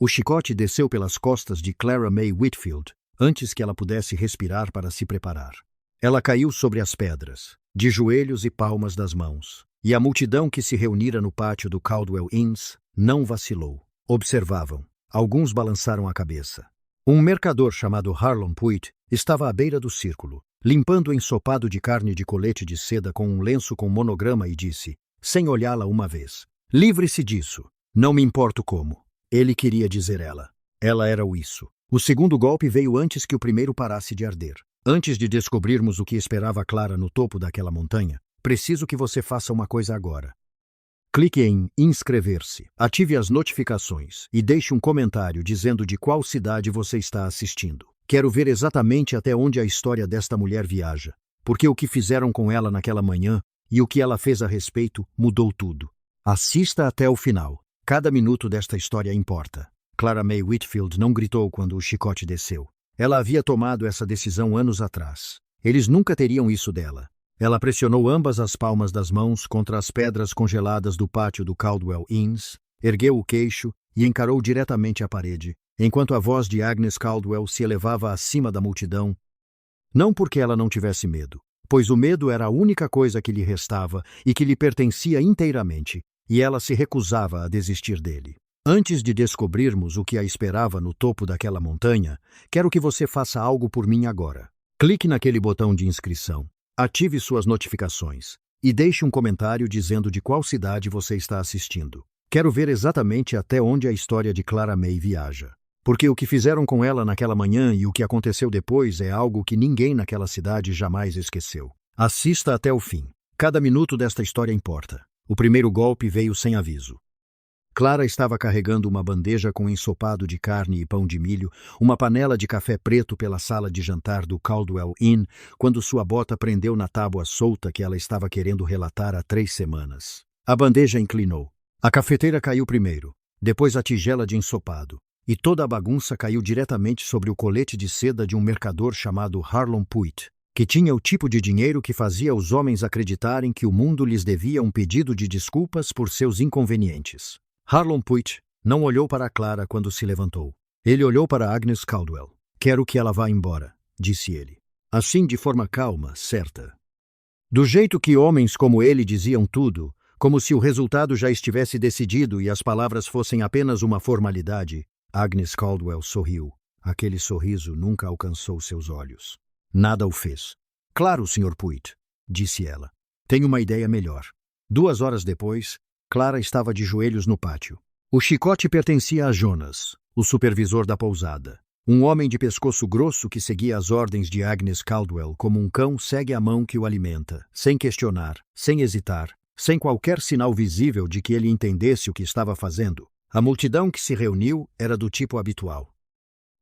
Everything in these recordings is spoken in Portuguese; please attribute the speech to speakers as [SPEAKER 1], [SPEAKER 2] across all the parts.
[SPEAKER 1] O chicote desceu pelas costas de Clara May Whitfield, antes que ela pudesse respirar para se preparar. Ela caiu sobre as pedras, de joelhos e palmas das mãos, e a multidão que se reunira no pátio do Caldwell Inns não vacilou. Observavam. Alguns balançaram a cabeça. Um mercador chamado Harlon Puit estava à beira do círculo, limpando o ensopado de carne de colete de seda com um lenço com monograma e disse, sem olhá-la uma vez, livre-se disso. Não me importo como. Ele queria dizer ela. Ela era o isso. O segundo golpe veio antes que o primeiro parasse de arder. Antes de descobrirmos o que esperava Clara no topo daquela montanha, preciso que você faça uma coisa agora. Clique em inscrever-se, ative as notificações e deixe um comentário dizendo de qual cidade você está assistindo. Quero ver exatamente até onde a história desta mulher viaja, porque o que fizeram com ela naquela manhã e o que ela fez a respeito mudou tudo. Assista até o final. Cada minuto desta história importa. Clara May Whitfield não gritou quando o chicote desceu. Ela havia tomado essa decisão anos atrás. Eles nunca teriam isso dela. Ela pressionou ambas as palmas das mãos contra as pedras congeladas do pátio do Caldwell Inns, ergueu o queixo e encarou diretamente a parede, enquanto a voz de Agnes Caldwell se elevava acima da multidão. Não porque ela não tivesse medo, pois o medo era a única coisa que lhe restava e que lhe pertencia inteiramente, e ela se recusava a desistir dele. Antes de descobrirmos o que a esperava no topo daquela montanha, quero que você faça algo por mim agora. Clique naquele botão de inscrição. Ative suas notificações e deixe um comentário dizendo de qual cidade você está assistindo. Quero ver exatamente até onde a história de Clara May viaja. Porque o que fizeram com ela naquela manhã e o que aconteceu depois é algo que ninguém naquela cidade jamais esqueceu. Assista até o fim. Cada minuto desta história importa. O primeiro golpe veio sem aviso. Clara estava carregando uma bandeja com ensopado de carne e pão de milho, uma panela de café preto pela sala de jantar do Caldwell Inn, quando sua bota prendeu na tábua solta que ela estava querendo relatar há 3 semanas. A bandeja inclinou. A cafeteira caiu primeiro, depois a tigela de ensopado, e toda a bagunça caiu diretamente sobre o colete de seda de um mercador chamado Harlon Puit, que tinha o tipo de dinheiro que fazia os homens acreditarem que o mundo lhes devia um pedido de desculpas por seus inconvenientes. Harlon Puit não olhou para Clara quando se levantou. Ele olhou para Agnes Caldwell. Quero que ela vá embora, disse ele. Assim, de forma calma, certa. Do jeito que homens como ele diziam tudo, como se o resultado já estivesse decidido e as palavras fossem apenas uma formalidade, Agnes Caldwell sorriu. Aquele sorriso nunca alcançou seus olhos. Nada o fez. Claro, Sr. Puit, disse ela. Tenho uma ideia melhor. 2 horas depois, Clara estava de joelhos no pátio. O chicote pertencia a Jonas, o supervisor da pousada. Um homem de pescoço grosso que seguia as ordens de Agnes Caldwell como um cão segue a mão que o alimenta, sem questionar, sem hesitar, sem qualquer sinal visível de que ele entendesse o que estava fazendo. A multidão que se reuniu era do tipo habitual.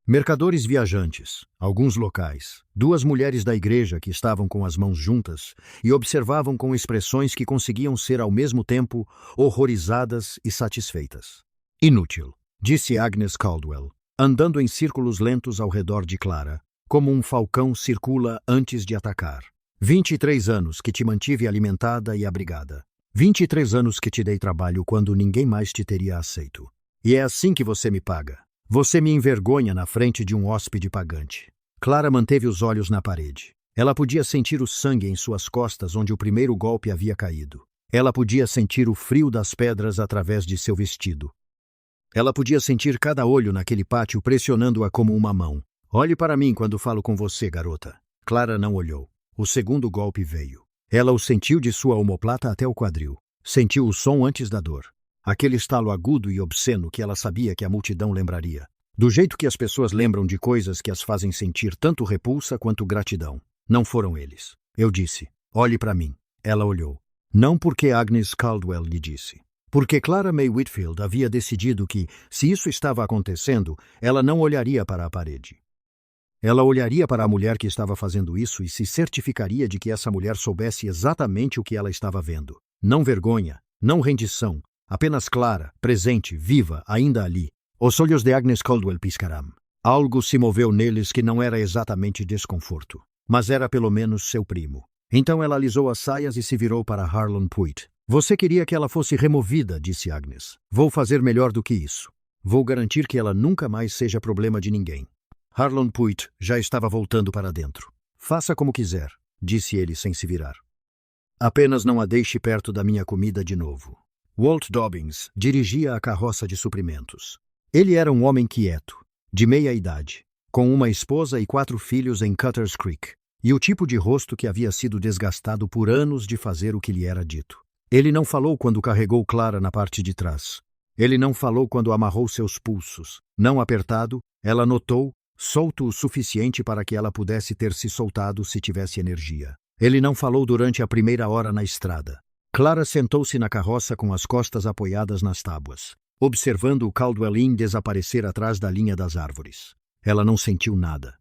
[SPEAKER 1] Mercadores viajantes, alguns locais, 2 mulheres da igreja que estavam com as mãos juntas e observavam com expressões que conseguiam ser ao mesmo tempo horrorizadas e satisfeitas. Inútil, disse Agnes Caldwell, andando em círculos lentos ao redor de Clara, como um falcão circula antes de atacar. 23 anos que te mantive alimentada e abrigada. 23 anos que te dei trabalho quando ninguém mais te teria aceito. E é assim que você me paga. Você me envergonha na frente de um hóspede pagante. Clara manteve os olhos na parede. Ela podia sentir o sangue em suas costas onde o primeiro golpe havia caído. Ela podia sentir o frio das pedras através de seu vestido. Ela podia sentir cada olho naquele pátio pressionando-a como uma mão. Olhe para mim quando falo com você, garota. Clara não olhou. O segundo golpe veio. Ela o sentiu de sua omoplata até o quadril. Sentiu o som antes da dor. Aquele estalo agudo e obsceno que ela sabia que a multidão lembraria. Do jeito que as pessoas lembram de coisas que as fazem sentir tanto repulsa quanto gratidão. Não foram eles. Eu disse, olhe para mim. Ela olhou. Não porque Agnes Caldwell lhe disse. Porque Clara May Whitfield havia decidido que, se isso estava acontecendo, ela não olharia para a parede. Ela olharia para a mulher que estava fazendo isso e se certificaria de que essa mulher soubesse exatamente o que ela estava vendo. Não vergonha, não rendição, apenas Clara, presente, viva, ainda ali. Os olhos de Agnes Caldwell piscaram. Algo se moveu neles que não era exatamente desconforto, mas era pelo menos seu primo. Então ela alisou as saias e se virou para Harlon Puit. Você queria que ela fosse removida, disse Agnes. Vou fazer melhor do que isso. Vou garantir que ela nunca mais seja problema de ninguém. Harlan Puit já estava voltando para dentro. Faça como quiser, disse ele sem se virar. Apenas não a deixe perto da minha comida de novo. Walt Dobbins dirigia a carroça de suprimentos. Ele era um homem quieto, de meia idade, com uma esposa e 4 filhos em Cutters Creek, e o tipo de rosto que havia sido desgastado por anos de fazer o que lhe era dito. Ele não falou quando carregou Clara na parte de trás. Ele não falou quando amarrou seus pulsos. Não apertado, ela notou, solto o suficiente para que ela pudesse ter se soltado se tivesse energia. Ele não falou durante a primeira hora na estrada. Clara sentou-se na carroça com as costas apoiadas nas tábuas, observando o Caldwell Inn desaparecer atrás da linha das árvores. Ela não sentiu nada.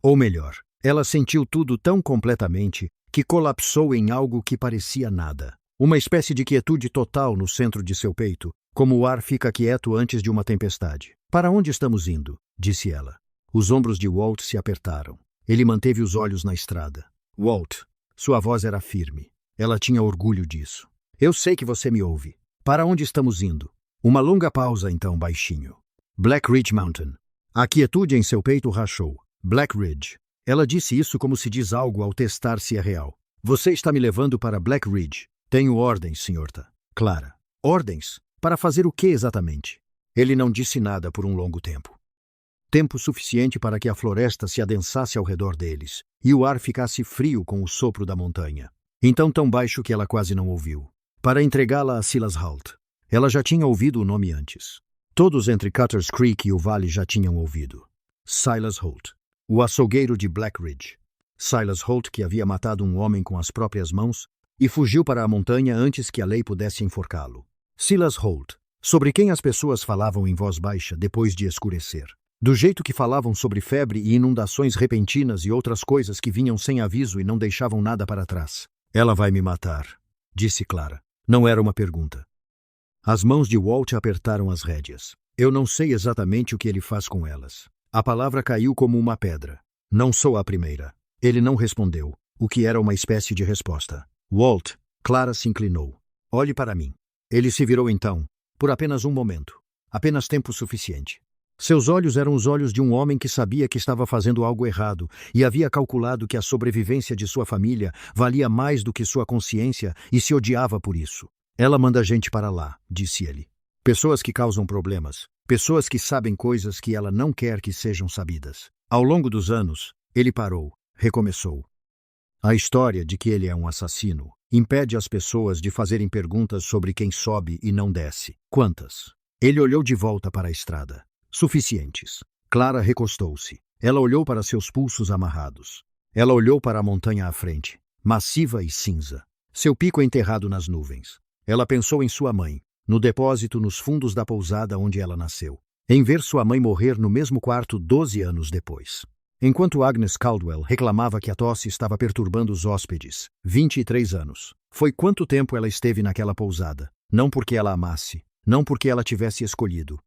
[SPEAKER 1] Ou melhor, ela sentiu tudo tão completamente que colapsou em algo que parecia nada. Uma espécie de quietude total no centro de seu peito, como o ar fica quieto antes de uma tempestade. Para onde estamos indo? Disse ela. Os ombros de Walt se apertaram. Ele manteve os olhos na estrada. Walt, sua voz era firme. Ela tinha orgulho disso. Eu sei que você me ouve. Para onde estamos indo? Uma longa pausa, então, baixinho. Black Ridge Mountain. A quietude em seu peito rachou. Black Ridge. Ela disse isso como se diz algo ao testar se é real. Você está me levando para Black Ridge. Tenho ordens, senhorita. Clara. Ordens? Para fazer o que exatamente? Ele não disse nada por um longo tempo. Tempo suficiente para que a floresta se adensasse ao redor deles, e o ar ficasse frio com o sopro da montanha. Então tão baixo que ela quase não ouviu. Para entregá-la a Silas Holt. Ela já tinha ouvido o nome antes. Todos entre Cutters Creek e o vale já tinham ouvido. Silas Holt. O açougueiro de Black Ridge. Silas Holt, que havia matado um homem com as próprias mãos e fugiu para a montanha antes que a lei pudesse enforcá-lo. Silas Holt, sobre quem as pessoas falavam em voz baixa depois de escurecer. Do jeito que falavam sobre febre e inundações repentinas e outras coisas que vinham sem aviso e não deixavam nada para trás. Ela vai me matar, disse Clara. Não era uma pergunta. As mãos de Walt apertaram as rédeas. Eu não sei exatamente o que ele faz com elas. A palavra caiu como uma pedra. Não sou a primeira. Ele não respondeu, o que era uma espécie de resposta. Walt, Clara se inclinou. Olhe para mim. Ele se virou então, por apenas um momento. Apenas tempo suficiente. Seus olhos eram os olhos de um homem que sabia que estava fazendo algo errado e havia calculado que a sobrevivência de sua família valia mais do que sua consciência e se odiava por isso. Ela manda gente para lá, disse ele. Pessoas que causam problemas. Pessoas que sabem coisas que ela não quer que sejam sabidas. Ao longo dos anos, ele parou, recomeçou. A história de que ele é um assassino impede as pessoas de fazerem perguntas sobre quem sobe e não desce. Quantas? Ele olhou de volta para a estrada. Suficientes. Clara recostou-se. Ela olhou para seus pulsos amarrados. Ela olhou para a montanha à frente, massiva e cinza. Seu pico enterrado nas nuvens. Ela pensou em sua mãe, no depósito nos fundos da pousada onde ela nasceu. Em ver sua mãe morrer no mesmo quarto 12 anos depois. Enquanto Agnes Caldwell reclamava que a tosse estava perturbando os hóspedes. 23 anos. Foi quanto tempo ela esteve naquela pousada. Não porque ela amasse. Não porque ela tivesse escolhido.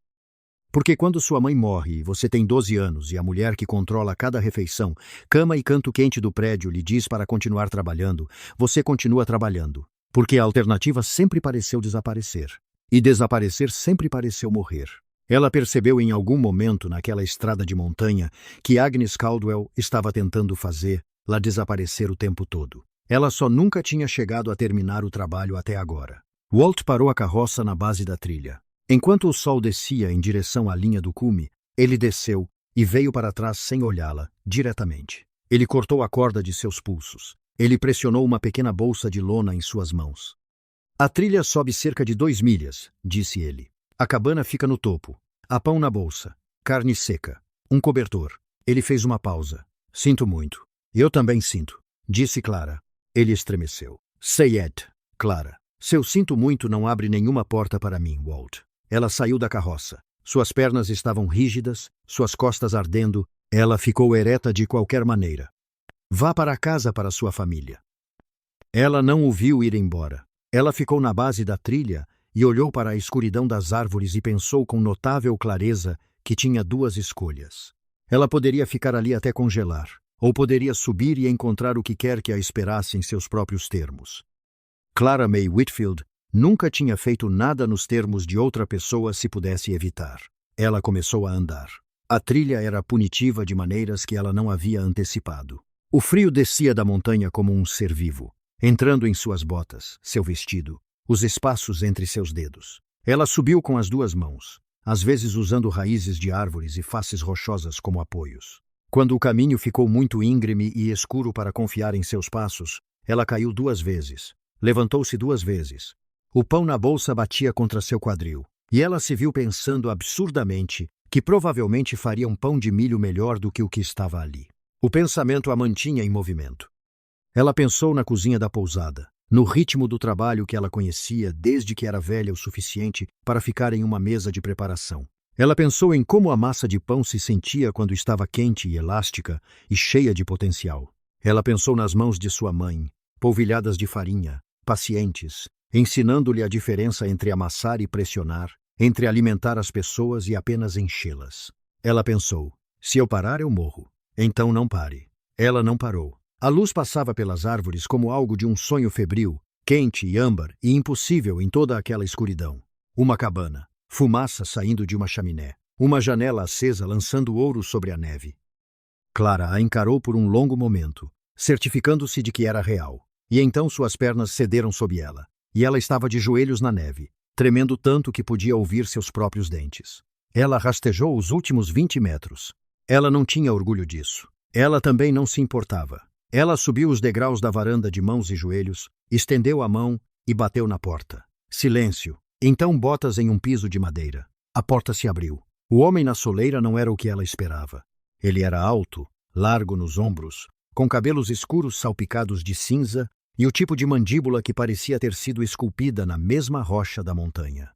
[SPEAKER 1] Porque quando sua mãe morre e você tem 12 anos e a mulher que controla cada refeição, cama e canto quente do prédio lhe diz para continuar trabalhando, você continua trabalhando. Porque a alternativa sempre pareceu desaparecer. E desaparecer sempre pareceu morrer. Ela percebeu em algum momento naquela estrada de montanha que Agnes Caldwell estava tentando fazê-la desaparecer o tempo todo. Ela só nunca tinha chegado a terminar o trabalho até agora. Walt parou a carroça na base da trilha. Enquanto o sol descia em direção à linha do cume, ele desceu e veio para trás sem olhá-la, diretamente. Ele cortou a corda de seus pulsos. Ele pressionou uma pequena bolsa de lona em suas mãos. A trilha sobe cerca de 2 milhas, disse ele. A cabana fica no topo. Há pão na bolsa. Carne seca. Um cobertor. Ele fez uma pausa. Sinto muito. Eu também sinto, disse Clara. Ele estremeceu. Say it, Clara. Seu sinto muito não abre nenhuma porta para mim, Walt. Ela saiu da carroça. Suas pernas estavam rígidas, suas costas ardendo. Ela ficou ereta de qualquer maneira. Vá para casa para sua família. Ela não o viu ir embora. Ela ficou na base da trilha e olhou para a escuridão das árvores e pensou com notável clareza que tinha 2 escolhas. Ela poderia ficar ali até congelar, ou poderia subir e encontrar o que quer que a esperasse em seus próprios termos. Clara May Whitfield nunca tinha feito nada nos termos de outra pessoa se pudesse evitar. Ela começou a andar. A trilha era punitiva de maneiras que ela não havia antecipado. O frio descia da montanha como um ser vivo, entrando em suas botas, seu vestido, os espaços entre seus dedos. Ela subiu com as duas mãos, às vezes usando raízes de árvores e faces rochosas como apoios. Quando o caminho ficou muito íngreme e escuro para confiar em seus passos, ela caiu 2 vezes. Levantou-se 2 vezes. O pão na bolsa batia contra seu quadril, e ela se viu pensando absurdamente que provavelmente faria um pão de milho melhor do que o que estava ali. O pensamento a mantinha em movimento. Ela pensou na cozinha da pousada, no ritmo do trabalho que ela conhecia desde que era velha o suficiente para ficar em uma mesa de preparação. Ela pensou em como a massa de pão se sentia quando estava quente e elástica e cheia de potencial. Ela pensou nas mãos de sua mãe, polvilhadas de farinha, pacientes, ensinando-lhe a diferença entre amassar e pressionar, entre alimentar as pessoas e apenas enchê-las. Ela pensou, se eu parar eu morro. Então não pare. Ela não parou. A luz passava pelas árvores como algo de um sonho febril, quente e âmbar e impossível em toda aquela escuridão. Uma cabana, fumaça saindo de uma chaminé, uma janela acesa lançando ouro sobre a neve. Clara a encarou por um longo momento, certificando-se de que era real. E então suas pernas cederam sob ela, e ela estava de joelhos na neve, tremendo tanto que podia ouvir seus próprios dentes. Ela rastejou os últimos 20 metros. Ela não tinha orgulho disso. Ela também não se importava. Ela subiu os degraus da varanda de mãos e joelhos, estendeu a mão e bateu na porta. Silêncio. Então botas em um piso de madeira. A porta se abriu. O homem na soleira não era o que ela esperava. Ele era alto, largo nos ombros, com cabelos escuros salpicados de cinza e o tipo de mandíbula que parecia ter sido esculpida na mesma rocha da montanha.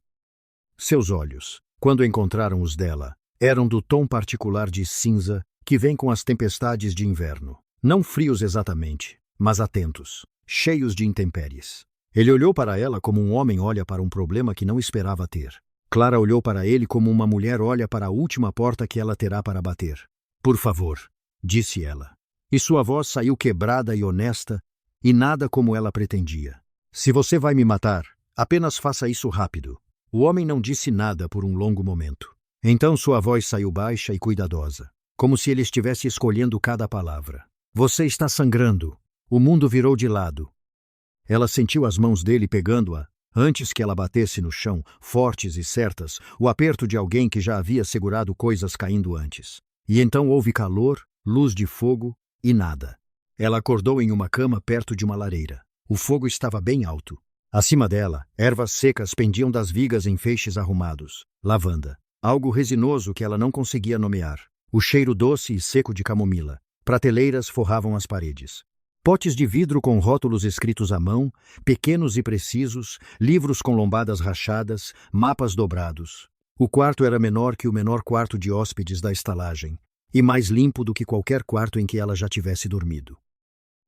[SPEAKER 1] Seus olhos, quando encontraram os dela, eram do tom particular de cinza que vem com as tempestades de inverno. Não frios exatamente, mas atentos, cheios de intempéries. Ele olhou para ela como um homem olha para um problema que não esperava ter. Clara olhou para ele como uma mulher olha para a última porta que ela terá para bater. Por favor, disse ela. E sua voz saiu quebrada e honesta, e nada como ela pretendia. Se você vai me matar, apenas faça isso rápido. O homem não disse nada por um longo momento. Então sua voz saiu baixa e cuidadosa, como se ele estivesse escolhendo cada palavra. Você está sangrando. O mundo virou de lado. Ela sentiu as mãos dele pegando-a, antes que ela batesse no chão, fortes e certas, o aperto de alguém que já havia segurado coisas caindo antes. E então houve calor, luz de fogo e nada. Ela acordou em uma cama perto de uma lareira. O fogo estava bem alto. Acima dela, ervas secas pendiam das vigas em feixes arrumados. Lavanda. Algo resinoso que ela não conseguia nomear. O cheiro doce e seco de camomila. Prateleiras forravam as paredes. Potes de vidro com rótulos escritos à mão, pequenos e precisos, livros com lombadas rachadas, mapas dobrados. O quarto era menor que o menor quarto de hóspedes da estalagem, e mais limpo do que qualquer quarto em que ela já tivesse dormido.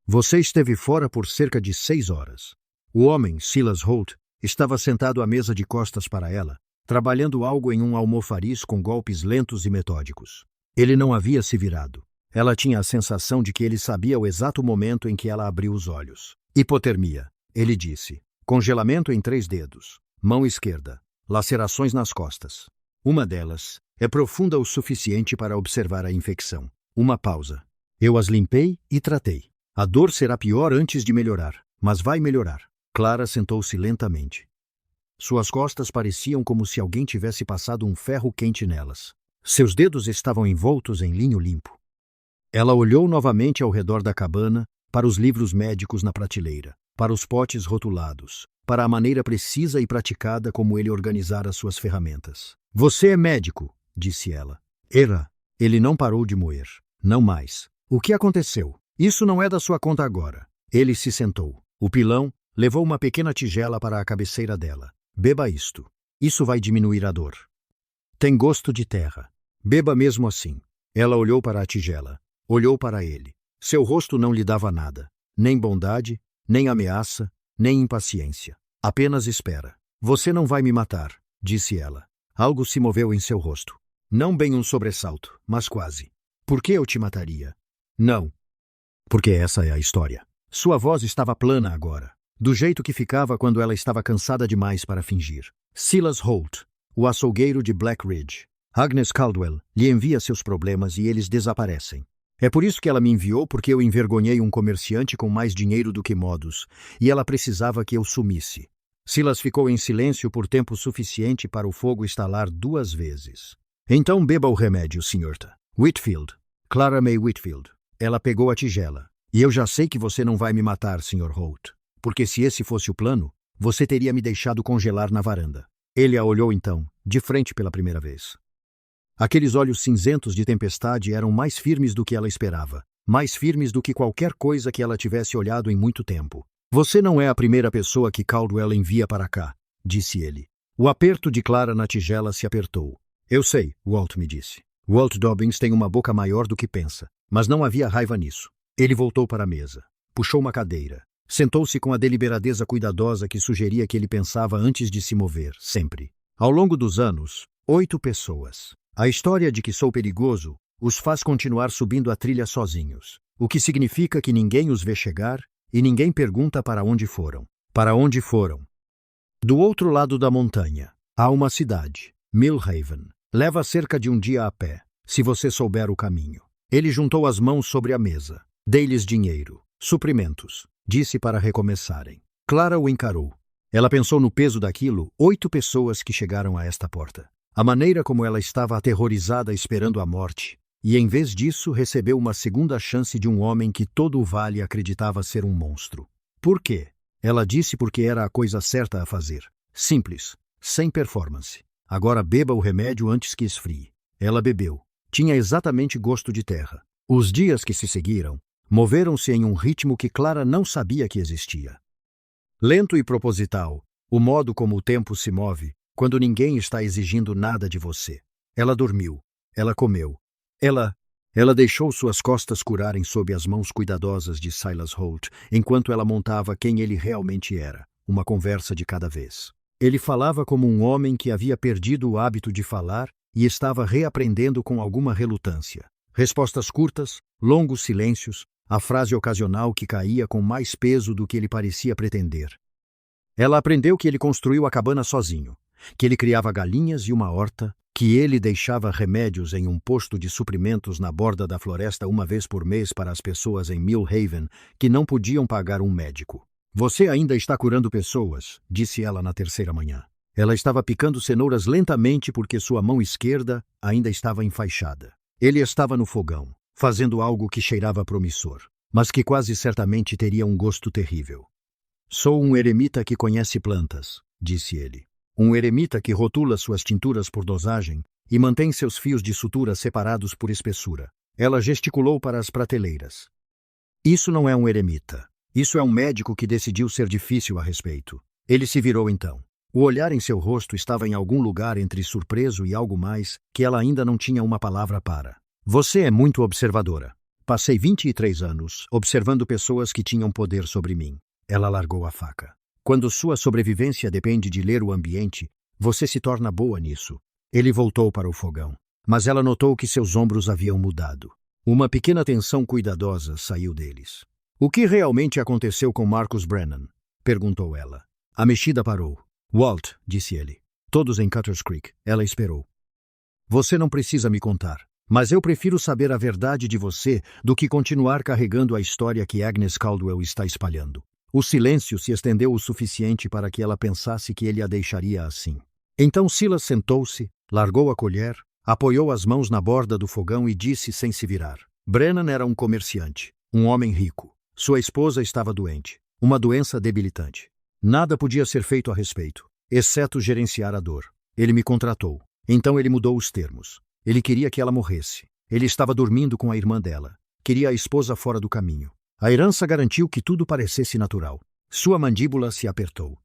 [SPEAKER 1] Você esteve fora por cerca de 6 horas. O homem, Silas Holt, estava sentado à mesa de costas para ela, trabalhando algo em um almofariz com golpes lentos e metódicos. Ele não havia se virado. Ela tinha a sensação de que ele sabia o exato momento em que ela abriu os olhos. Hipotermia, ele disse. Congelamento em 3 dedos. Mão esquerda. Lacerações nas costas. Uma delas é profunda o suficiente para observar a infecção. Uma pausa. Eu as limpei e tratei. A dor será pior antes de melhorar, mas vai melhorar. Clara sentou-se lentamente. Suas costas pareciam como se alguém tivesse passado um ferro quente nelas. Seus dedos estavam envoltos em linho limpo. Ela olhou novamente ao redor da cabana, para os livros médicos na prateleira, para os potes rotulados, para a maneira precisa e praticada como ele organizara suas ferramentas. Você é médico, disse ela. Era. Ele não parou de moer. Não mais. O que aconteceu? Isso não é da sua conta agora. Ele se sentou. O pilão levou uma pequena tigela para a cabeceira dela. Beba isto. Isso vai diminuir a dor. Tem gosto de terra. Beba mesmo assim. Ela olhou para a tigela. Olhou para ele. Seu rosto não lhe dava nada. Nem bondade, nem ameaça, nem impaciência. Apenas espera. Você não vai me matar, disse ela. Algo se moveu em seu rosto. Não bem um sobressalto, mas quase. Por que eu te mataria? Não. Porque essa é a história. Sua voz estava plana agora, do jeito que ficava quando ela estava cansada demais para fingir. Silas Holt, o açougueiro de Black Ridge. Agnes Caldwell lhe envia seus problemas e eles desaparecem. É por isso que ela me enviou, porque eu envergonhei um comerciante com mais dinheiro do que modos, e ela precisava que eu sumisse. Silas ficou em silêncio por tempo suficiente para o fogo estalar 2 vezes. Então beba o remédio, Sr. Whitfield. Clara May Whitfield. Ela pegou a tigela. E eu já sei que você não vai me matar, Sr. Holt, porque se esse fosse o plano, você teria me deixado congelar na varanda. Ele a olhou então, de frente pela primeira vez. Aqueles olhos cinzentos de tempestade eram mais firmes do que ela esperava, mais firmes do que qualquer coisa que ela tivesse olhado em muito tempo. Você não é a primeira pessoa que Caldwell envia para cá, disse ele. O aperto de Clara na tigela se apertou. Eu sei, Walt me disse. Walt Dobbins tem uma boca maior do que pensa, mas não havia raiva nisso. Ele voltou para a mesa, puxou uma cadeira, sentou-se com a deliberadeza cuidadosa que sugeria que ele pensava antes de se mover, sempre. Ao longo dos anos, 8 pessoas. A história de que sou perigoso os faz continuar subindo a trilha sozinhos, o que significa que ninguém os vê chegar e ninguém pergunta para onde foram. Para onde foram? Do outro lado da montanha, há uma cidade, Millhaven. Leva cerca de um dia a pé, se você souber o caminho. Ele juntou as mãos sobre a mesa. Dei-lhes dinheiro, suprimentos, disse para recomeçarem. Clara o encarou. Ela pensou no peso daquilo, 8 pessoas que chegaram a esta porta. A maneira como ela estava aterrorizada esperando a morte, e em vez disso recebeu uma segunda chance de um homem que todo o vale acreditava ser um monstro. Por quê? Ela disse porque era a coisa certa a fazer. Simples, sem performance. Agora beba o remédio antes que esfrie. Ela bebeu. Tinha exatamente gosto de terra. Os dias que se seguiram moveram-se em um ritmo que Clara não sabia que existia. Lento e proposital, o modo como o tempo se move, quando ninguém está exigindo nada de você. Ela dormiu. Ela comeu. Ela deixou suas costas curarem sob as mãos cuidadosas de Silas Holt, enquanto ela montava quem ele realmente era, uma conversa de cada vez. Ele falava como um homem que havia perdido o hábito de falar e estava reaprendendo com alguma relutância. Respostas curtas, longos silêncios, a frase ocasional que caía com mais peso do que ele parecia pretender. Ela aprendeu que ele construiu a cabana sozinho, que ele criava galinhas e uma horta, que ele deixava remédios em um posto de suprimentos na borda da floresta uma vez por mês para as pessoas em Millhaven que não podiam pagar um médico. Você ainda está curando pessoas, disse ela na terceira manhã. Ela estava picando cenouras lentamente porque sua mão esquerda ainda estava enfaixada. Ele estava no fogão, fazendo algo que cheirava promissor, mas que quase certamente teria um gosto terrível. Sou um eremita que conhece plantas, disse ele. Um eremita que rotula suas tinturas por dosagem e mantém seus fios de sutura separados por espessura. Ela gesticulou para as prateleiras. Isso não é um eremita. Isso é um médico que decidiu ser difícil a respeito. Ele se virou então. O olhar em seu rosto estava em algum lugar entre surpreso e algo mais que ela ainda não tinha uma palavra para. Você é muito observadora. Passei 23 anos observando pessoas que tinham poder sobre mim. Ela largou a faca. Quando sua sobrevivência depende de ler o ambiente, você se torna boa nisso. Ele voltou para o fogão, mas ela notou que seus ombros haviam mudado. Uma pequena tensão cuidadosa saiu deles. O que realmente aconteceu com Marcus Brennan? Perguntou ela. A mexida parou. Walt, disse ele. Todos em Cutters Creek. Ela esperou. Você não precisa me contar, mas eu prefiro saber a verdade de você do que continuar carregando a história que Agnes Caldwell está espalhando. O silêncio se estendeu o suficiente para que ela pensasse que ele a deixaria assim. Então Silas sentou-se, largou a colher, apoiou as mãos na borda do fogão e disse sem se virar. Brennan era um comerciante, um homem rico. Sua esposa estava doente, uma doença debilitante. Nada podia ser feito a respeito, exceto gerenciar a dor. Ele me contratou. Então ele mudou os termos. Ele queria que ela morresse. Ele estava dormindo com a irmã dela. Queria a esposa fora do caminho. A herança garantiu que tudo parecesse natural. Sua mandíbula se apertou.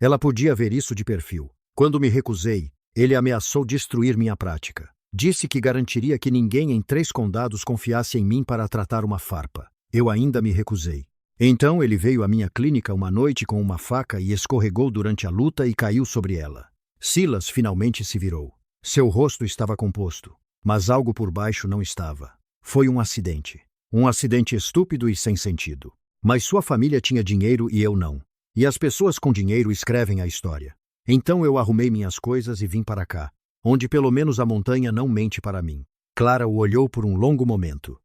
[SPEAKER 1] Ela podia ver isso de perfil. Quando me recusei, ele ameaçou destruir minha prática. Disse que garantiria que ninguém em 3 condados confiasse em mim para tratar uma farpa. Eu ainda me recusei. Então ele veio à minha clínica uma noite com uma faca e escorregou durante a luta e caiu sobre ela. Silas finalmente se virou. Seu rosto estava composto, mas algo por baixo não estava. Foi um acidente. Um acidente estúpido e sem sentido. Mas sua família tinha dinheiro e eu não. E as pessoas com dinheiro escrevem a história. Então eu arrumei minhas coisas e vim para cá. onde pelo menos a montanha não mente para mim. Clara o olhou por um longo momento.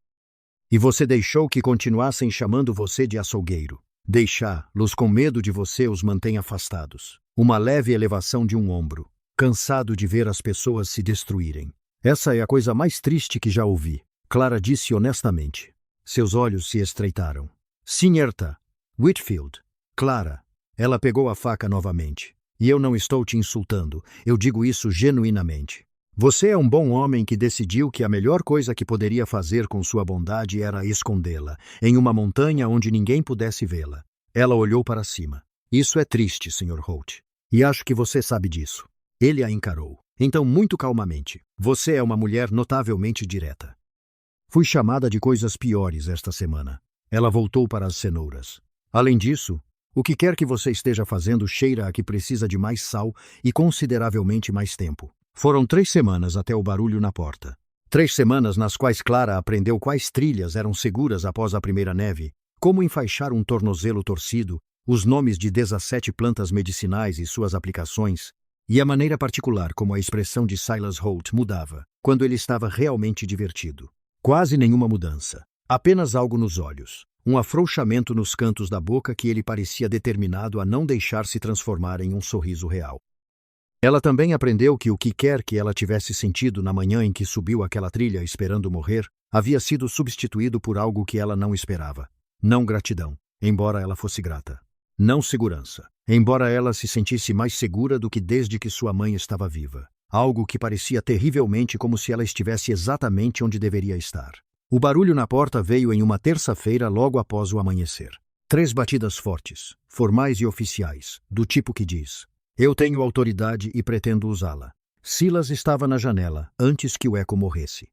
[SPEAKER 1] E você deixou que continuassem chamando você de açougueiro. Deixá-los com medo de você os mantém afastados. Uma leve elevação de um ombro. Cansado de ver as pessoas se destruírem. Essa é a coisa mais triste que já ouvi. Clara disse honestamente. Seus olhos se estreitaram. Senhorita Whitfield. Clara. Ela pegou a faca novamente. E eu não estou te insultando. Eu digo isso genuinamente. Você é um bom homem que decidiu que a melhor coisa que poderia fazer com sua bondade era escondê-la, em uma montanha onde ninguém pudesse vê-la. Ela olhou para cima. Isso é triste, Sr. Holt. E acho que você sabe disso. Ele a encarou. Então, muito calmamente. Você é uma mulher notavelmente direta. Fui chamada de coisas piores esta semana. Ela voltou para as cenouras. Além disso, o que quer que você esteja fazendo cheira a que precisa de mais sal e consideravelmente mais tempo. Foram 3 semanas até o barulho na porta. 3 semanas nas quais Clara aprendeu quais trilhas eram seguras após a primeira neve, como enfaixar um tornozelo torcido, os nomes de 17 plantas medicinais e suas aplicações, e a maneira particular como a expressão de Silas Holt mudava, quando ele estava realmente divertido. Quase nenhuma mudança. Apenas algo nos olhos. Um afrouxamento nos cantos da boca que ele parecia determinado a não deixar se transformar em um sorriso real. Ela também aprendeu que o que quer que ela tivesse sentido na manhã em que subiu aquela trilha esperando morrer, havia sido substituído por algo que ela não esperava. Não gratidão, embora ela fosse grata. Não segurança, embora ela se sentisse mais segura do que desde que sua mãe estava viva. Algo que parecia terrivelmente como se ela estivesse exatamente onde deveria estar. O barulho na porta veio em uma terça-feira logo após o amanhecer. 3 batidas fortes, formais e oficiais, do tipo que diz: eu tenho autoridade e pretendo usá-la. Silas estava na janela, antes que o eco morresse.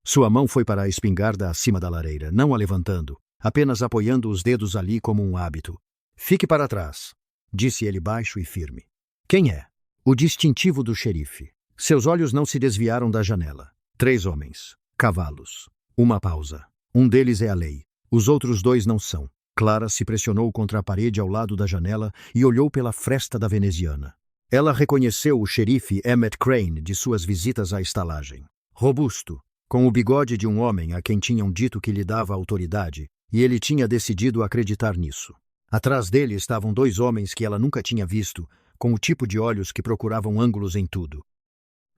[SPEAKER 1] Sua mão foi para a espingarda acima da lareira, não a levantando, apenas apoiando os dedos ali como um hábito. Fique para trás, disse ele baixo e firme. Quem é? O distintivo do xerife. Seus olhos não se desviaram da janela. 3 homens. Cavalos. Uma pausa. Um deles é a lei. Os outros 2 não são. Clara se pressionou contra a parede ao lado da janela e olhou pela fresta da veneziana. Ela reconheceu o xerife Emmett Crane de suas visitas à estalagem. Robusto, com o bigode de um homem a quem tinham dito que lhe dava autoridade, e ele tinha decidido acreditar nisso. Atrás dele estavam 2 homens que ela nunca tinha visto, com o tipo de olhos que procuravam ângulos em tudo.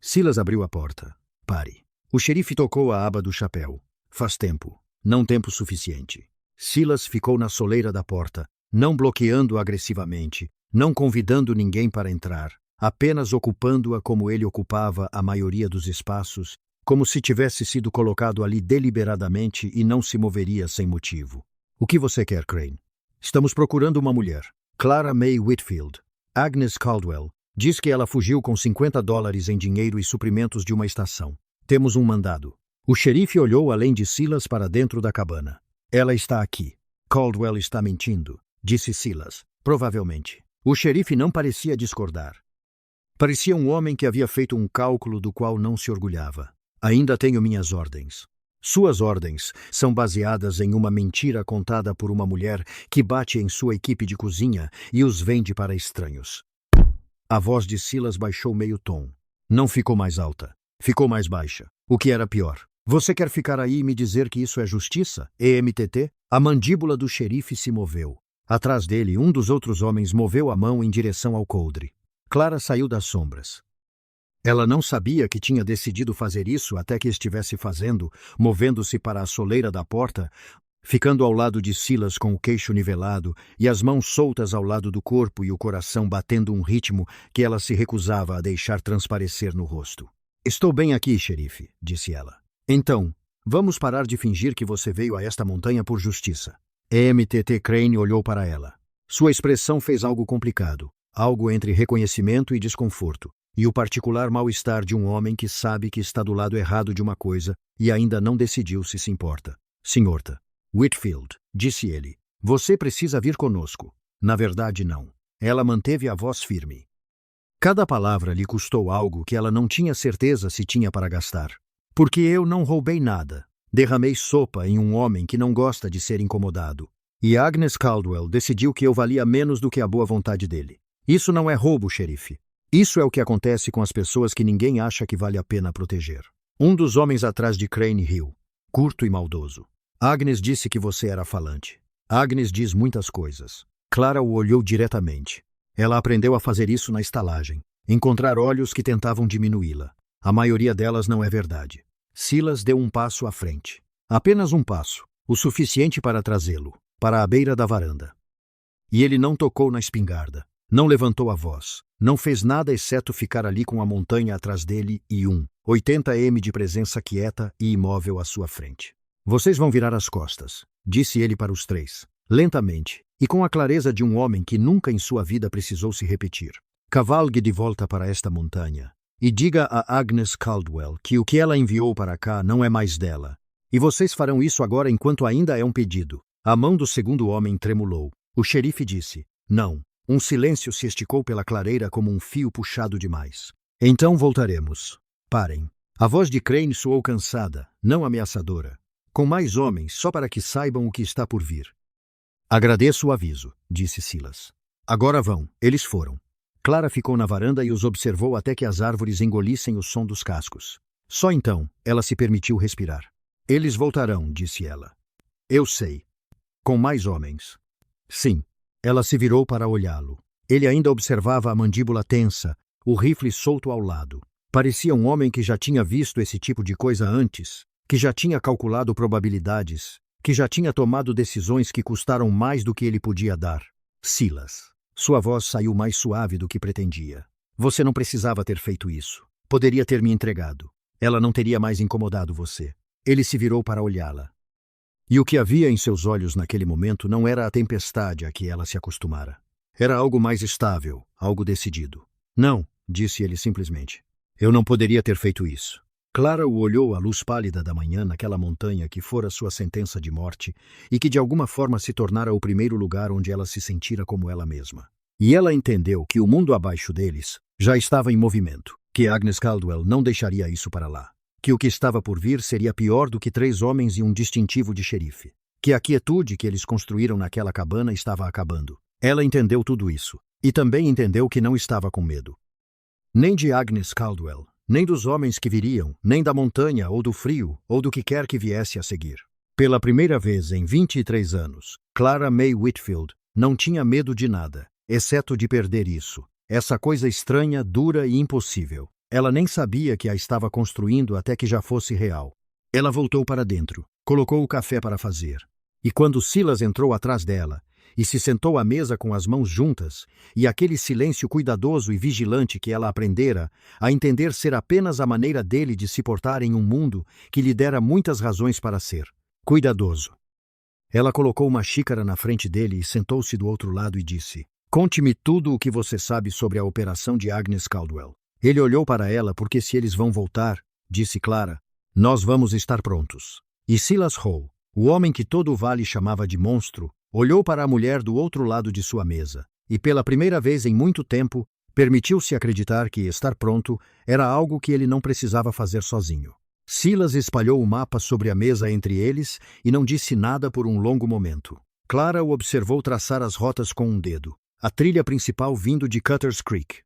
[SPEAKER 1] Silas abriu a porta. Pare. O xerife tocou a aba do chapéu. Faz tempo. Não tempo suficiente. Silas ficou na soleira da porta, não bloqueando agressivamente, não convidando ninguém para entrar, apenas ocupando-a como ele ocupava a maioria dos espaços, como se tivesse sido colocado ali deliberadamente e não se moveria sem motivo. O que você quer, Crane? Estamos procurando uma mulher. Clara May Whitfield. Agnes Caldwell. Diz que ela fugiu com $50 em dinheiro e suprimentos de uma estação. Temos um mandado. O xerife olhou além de Silas para dentro da cabana. Ela está aqui. Caldwell está mentindo, disse Silas. Provavelmente. O xerife não parecia discordar. Parecia um homem que havia feito um cálculo do qual não se orgulhava. Ainda tenho minhas ordens. Suas ordens são baseadas em uma mentira contada por uma mulher que bate em sua equipe de cozinha e os vende para estranhos. A voz de Silas baixou meio tom. Não ficou mais alta. Ficou mais baixa. O que era pior. Você quer ficar aí e me dizer que isso é justiça? EMTT? A mandíbula do xerife se moveu. Atrás dele, um dos outros homens moveu a mão em direção ao coldre. Clara saiu das sombras. Ela não sabia que tinha decidido fazer isso até que estivesse fazendo, movendo-se para a soleira da porta, ficando ao lado de Silas com o queixo nivelado e as mãos soltas ao lado do corpo e o coração batendo um ritmo que ela se recusava a deixar transparecer no rosto. Estou bem aqui, xerife, disse ela. Então, vamos parar de fingir que você veio a esta montanha por justiça. EMTT Crane olhou para ela. Sua expressão fez algo complicado, algo entre reconhecimento e desconforto, e o particular mal-estar de um homem que sabe que está do lado errado de uma coisa e ainda não decidiu se importa. Senhorita Whitfield, disse ele, você precisa vir conosco. Na verdade, não. Ela manteve a voz firme. Cada palavra lhe custou algo que ela não tinha certeza se tinha para gastar. Porque eu não roubei nada. Derramei sopa em um homem que não gosta de ser incomodado. E Agnes Caldwell decidiu que eu valia menos do que a boa vontade dele. Isso não é roubo, xerife. Isso é o que acontece com as pessoas que ninguém acha que vale a pena proteger. Um dos homens atrás de Crane riu, curto e maldoso. Agnes disse que você era falante. Agnes diz muitas coisas. Clara o olhou diretamente. Ela aprendeu a fazer isso na estalagem. Encontrar olhos que tentavam diminuí-la. A maioria delas não é verdade. Silas deu um passo à frente. Apenas um passo, o suficiente para trazê-lo, para a beira da varanda. E ele não tocou na espingarda, não levantou a voz, não fez nada exceto ficar ali com a montanha atrás dele e 80 m de presença quieta e imóvel à sua frente. Vocês vão virar as costas, disse ele para os três, lentamente, e com a clareza de um homem que nunca em sua vida precisou se repetir. Cavalgue de volta para esta montanha, e diga a Agnes Caldwell que o que ela enviou para cá não é mais dela. E vocês farão isso agora enquanto ainda é um pedido. A mão do segundo homem tremulou. O xerife disse, não. Um silêncio se esticou pela clareira como um fio puxado demais. Então voltaremos. Parem. A voz de Crane soou cansada, não ameaçadora. Com mais homens, só para que saibam o que está por vir. Agradeço o aviso, disse Silas. Agora vão. Eles foram. Clara ficou na varanda e os observou até que as árvores engolissem o som dos cascos. Só então, ela se permitiu respirar. Eles voltarão, disse ela. Eu sei. Com mais homens. Sim. Ela se virou para olhá-lo. Ele ainda observava a mandíbula tensa, o rifle solto ao lado. Parecia um homem que já tinha visto esse tipo de coisa antes, que já tinha calculado probabilidades, que já tinha tomado decisões que custaram mais do que ele podia dar. Silas. Sua voz saiu mais suave do que pretendia. Você não precisava ter feito isso. Poderia ter me entregado. Ela não teria mais incomodado você. Ele se virou para olhá-la. E o que havia em seus olhos naquele momento não era a tempestade a que ela se acostumara. Era algo mais estável, algo decidido. Não, disse ele simplesmente. Eu não poderia ter feito isso. Clara o olhou à luz pálida da manhã naquela montanha que fora sua sentença de morte e que de alguma forma se tornara o primeiro lugar onde ela se sentira como ela mesma. E ela entendeu que o mundo abaixo deles já estava em movimento, que Agnes Caldwell não deixaria isso para lá, que o que estava por vir seria pior do que 3 homens e um distintivo de xerife, que a quietude que eles construíram naquela cabana estava acabando. Ela entendeu tudo isso, e também entendeu que não estava com medo. Nem de Agnes Caldwell, nem dos homens que viriam, nem da montanha ou do frio, ou do que quer que viesse a seguir. Pela primeira vez em 23 anos, Clara May Whitfield não tinha medo de nada, exceto de perder isso, essa coisa estranha, dura e impossível. Ela nem sabia que a estava construindo até que já fosse real. Ela voltou para dentro, colocou o café para fazer. E quando Silas entrou atrás dela e se sentou à mesa com as mãos juntas, e aquele silêncio cuidadoso e vigilante que ela aprendera a entender ser apenas a maneira dele de se portar em um mundo que lhe dera muitas razões para ser cuidadoso. Ela colocou uma xícara na frente dele e sentou-se do outro lado e disse, conte-me tudo o que você sabe sobre a operação de Agnes Caldwell. Ele olhou para ela porque se eles vão voltar, disse Clara, nós vamos estar prontos. E Silas Hall, o homem que todo o vale chamava de monstro, olhou para a mulher do outro lado de sua mesa, e pela primeira vez em muito tempo, permitiu-se acreditar que estar pronto era algo que ele não precisava fazer sozinho. Silas espalhou o mapa sobre a mesa entre eles e não disse nada por um longo momento. Clara o observou traçar as rotas com um dedo, a trilha principal vindo de Cutter's Creek.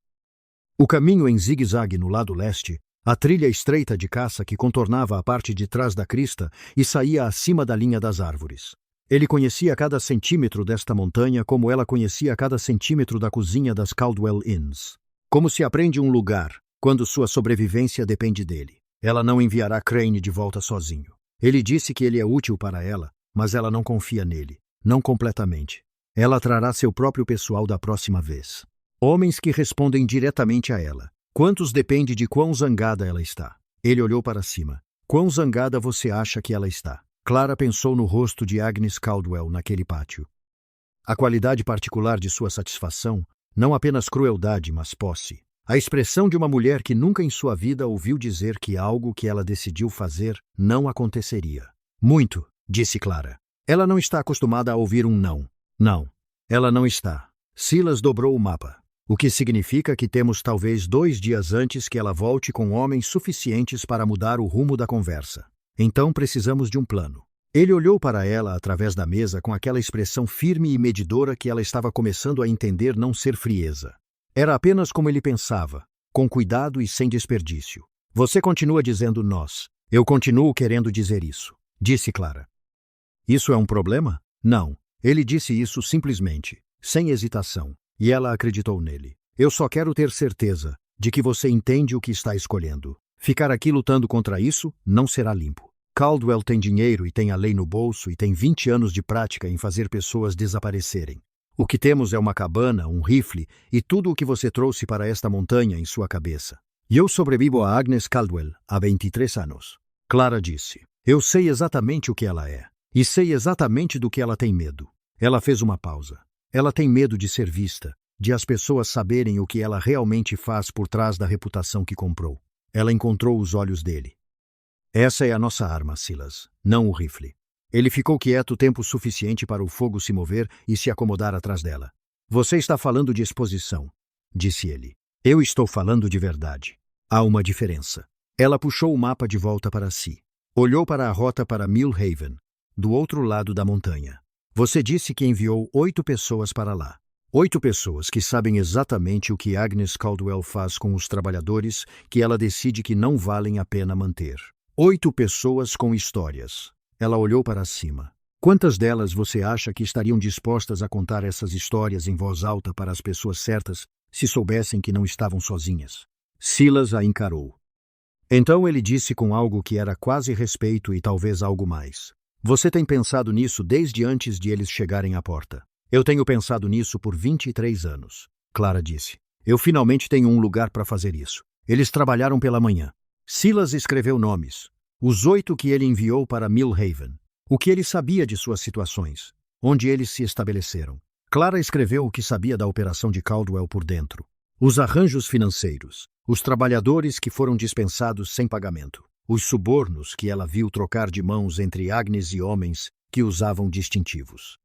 [SPEAKER 1] O caminho em zigue-zague no lado leste, a trilha estreita de caça que contornava a parte de trás da crista e saía acima da linha das árvores. Ele conhecia cada centímetro desta montanha como ela conhecia cada centímetro da cozinha das Caldwell Inns. Como se aprende um lugar, quando sua sobrevivência depende dele. Ela não enviará Crane de volta sozinho. Ele disse que ele é útil para ela, mas ela não confia nele. Não completamente. Ela trará seu próprio pessoal da próxima vez. Homens que respondem diretamente a ela. Quantos depende de quão zangada ela está. Ele olhou para cima. Quão zangada você acha que ela está? Clara pensou no rosto de Agnes Caldwell naquele pátio. A qualidade particular de sua satisfação, não apenas crueldade, mas posse. A expressão de uma mulher que nunca em sua vida ouviu dizer que algo que ela decidiu fazer não aconteceria. Muito, disse Clara. Ela não está acostumada a ouvir um não. Não. Ela não está. Silas dobrou o mapa. O que significa que temos talvez 2 dias antes que ela volte com homens suficientes para mudar o rumo da conversa. Então precisamos de um plano. Ele olhou para ela através da mesa com aquela expressão firme e medidora que ela estava começando a entender não ser frieza. Era apenas como ele pensava, com cuidado e sem desperdício. Você continua dizendo nós. Eu continuo querendo dizer isso, disse Clara. Isso é um problema? Não. Ele disse isso simplesmente, sem hesitação, e ela acreditou nele. Eu só quero ter certeza de que você entende o que está escolhendo. Ficar aqui lutando contra isso não será limpo. Caldwell tem dinheiro e tem a lei no bolso e tem 20 anos de prática em fazer pessoas desaparecerem. O que temos é uma cabana, um rifle e tudo o que você trouxe para esta montanha em sua cabeça. E eu sobrevivo a Agnes Caldwell há 23 anos. Clara disse. Eu sei exatamente o que ela é. E sei exatamente do que ela tem medo. Ela fez uma pausa. Ela tem medo de ser vista, de as pessoas saberem o que ela realmente faz por trás da reputação que comprou. Ela encontrou os olhos dele. Essa é a nossa arma, Silas, não o rifle. Ele ficou quieto o tempo suficiente para o fogo se mover e se acomodar atrás dela. Você está falando de exposição, disse ele. Eu estou falando de verdade. Há uma diferença. Ela puxou o mapa de volta para si. Olhou para a rota para Millhaven, do outro lado da montanha. Você disse que enviou 8 pessoas para lá. 8 pessoas que sabem exatamente o que Agnes Caldwell faz com os trabalhadores que ela decide que não valem a pena manter. 8 pessoas com histórias. Ela olhou para cima. Quantas delas você acha que estariam dispostas a contar essas histórias em voz alta para as pessoas certas se soubessem que não estavam sozinhas? Silas a encarou. Então ele disse com algo que era quase respeito e talvez algo mais. Você tem pensado nisso desde antes de eles chegarem à porta. Eu tenho pensado nisso por 23 anos. Clara disse. Eu finalmente tenho um lugar para fazer isso. Eles trabalharam pela manhã. Silas escreveu nomes. Os 8 que ele enviou para Millhaven. O que ele sabia de suas situações. Onde eles se estabeleceram. Clara escreveu o que sabia da operação de Caldwell por dentro. Os arranjos financeiros. Os trabalhadores que foram dispensados sem pagamento. Os subornos que ela viu trocar de mãos entre Agnes e homens que usavam distintivos.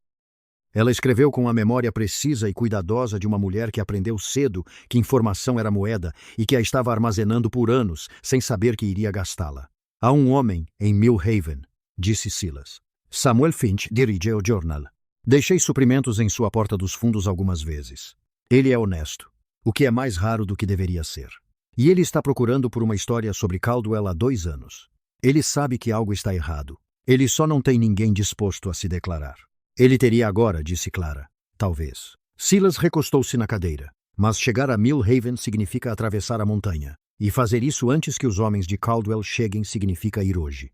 [SPEAKER 1] Ela escreveu com a memória precisa e cuidadosa de uma mulher que aprendeu cedo que informação era moeda e que a estava armazenando por anos sem saber que iria gastá-la. Há um homem em Millhaven, disse Silas. Samuel Finch dirige o jornal. Deixei suprimentos em sua porta dos fundos algumas vezes. Ele é honesto, o que é mais raro do que deveria ser. E ele está procurando por uma história sobre Caldwell há 2 anos. Ele sabe que algo está errado. Ele só não tem ninguém disposto a se declarar. Ele teria agora, disse Clara. Talvez. Silas recostou-se na cadeira. Mas chegar a Millhaven significa atravessar a montanha. E fazer isso antes que os homens de Caldwell cheguem significa ir hoje.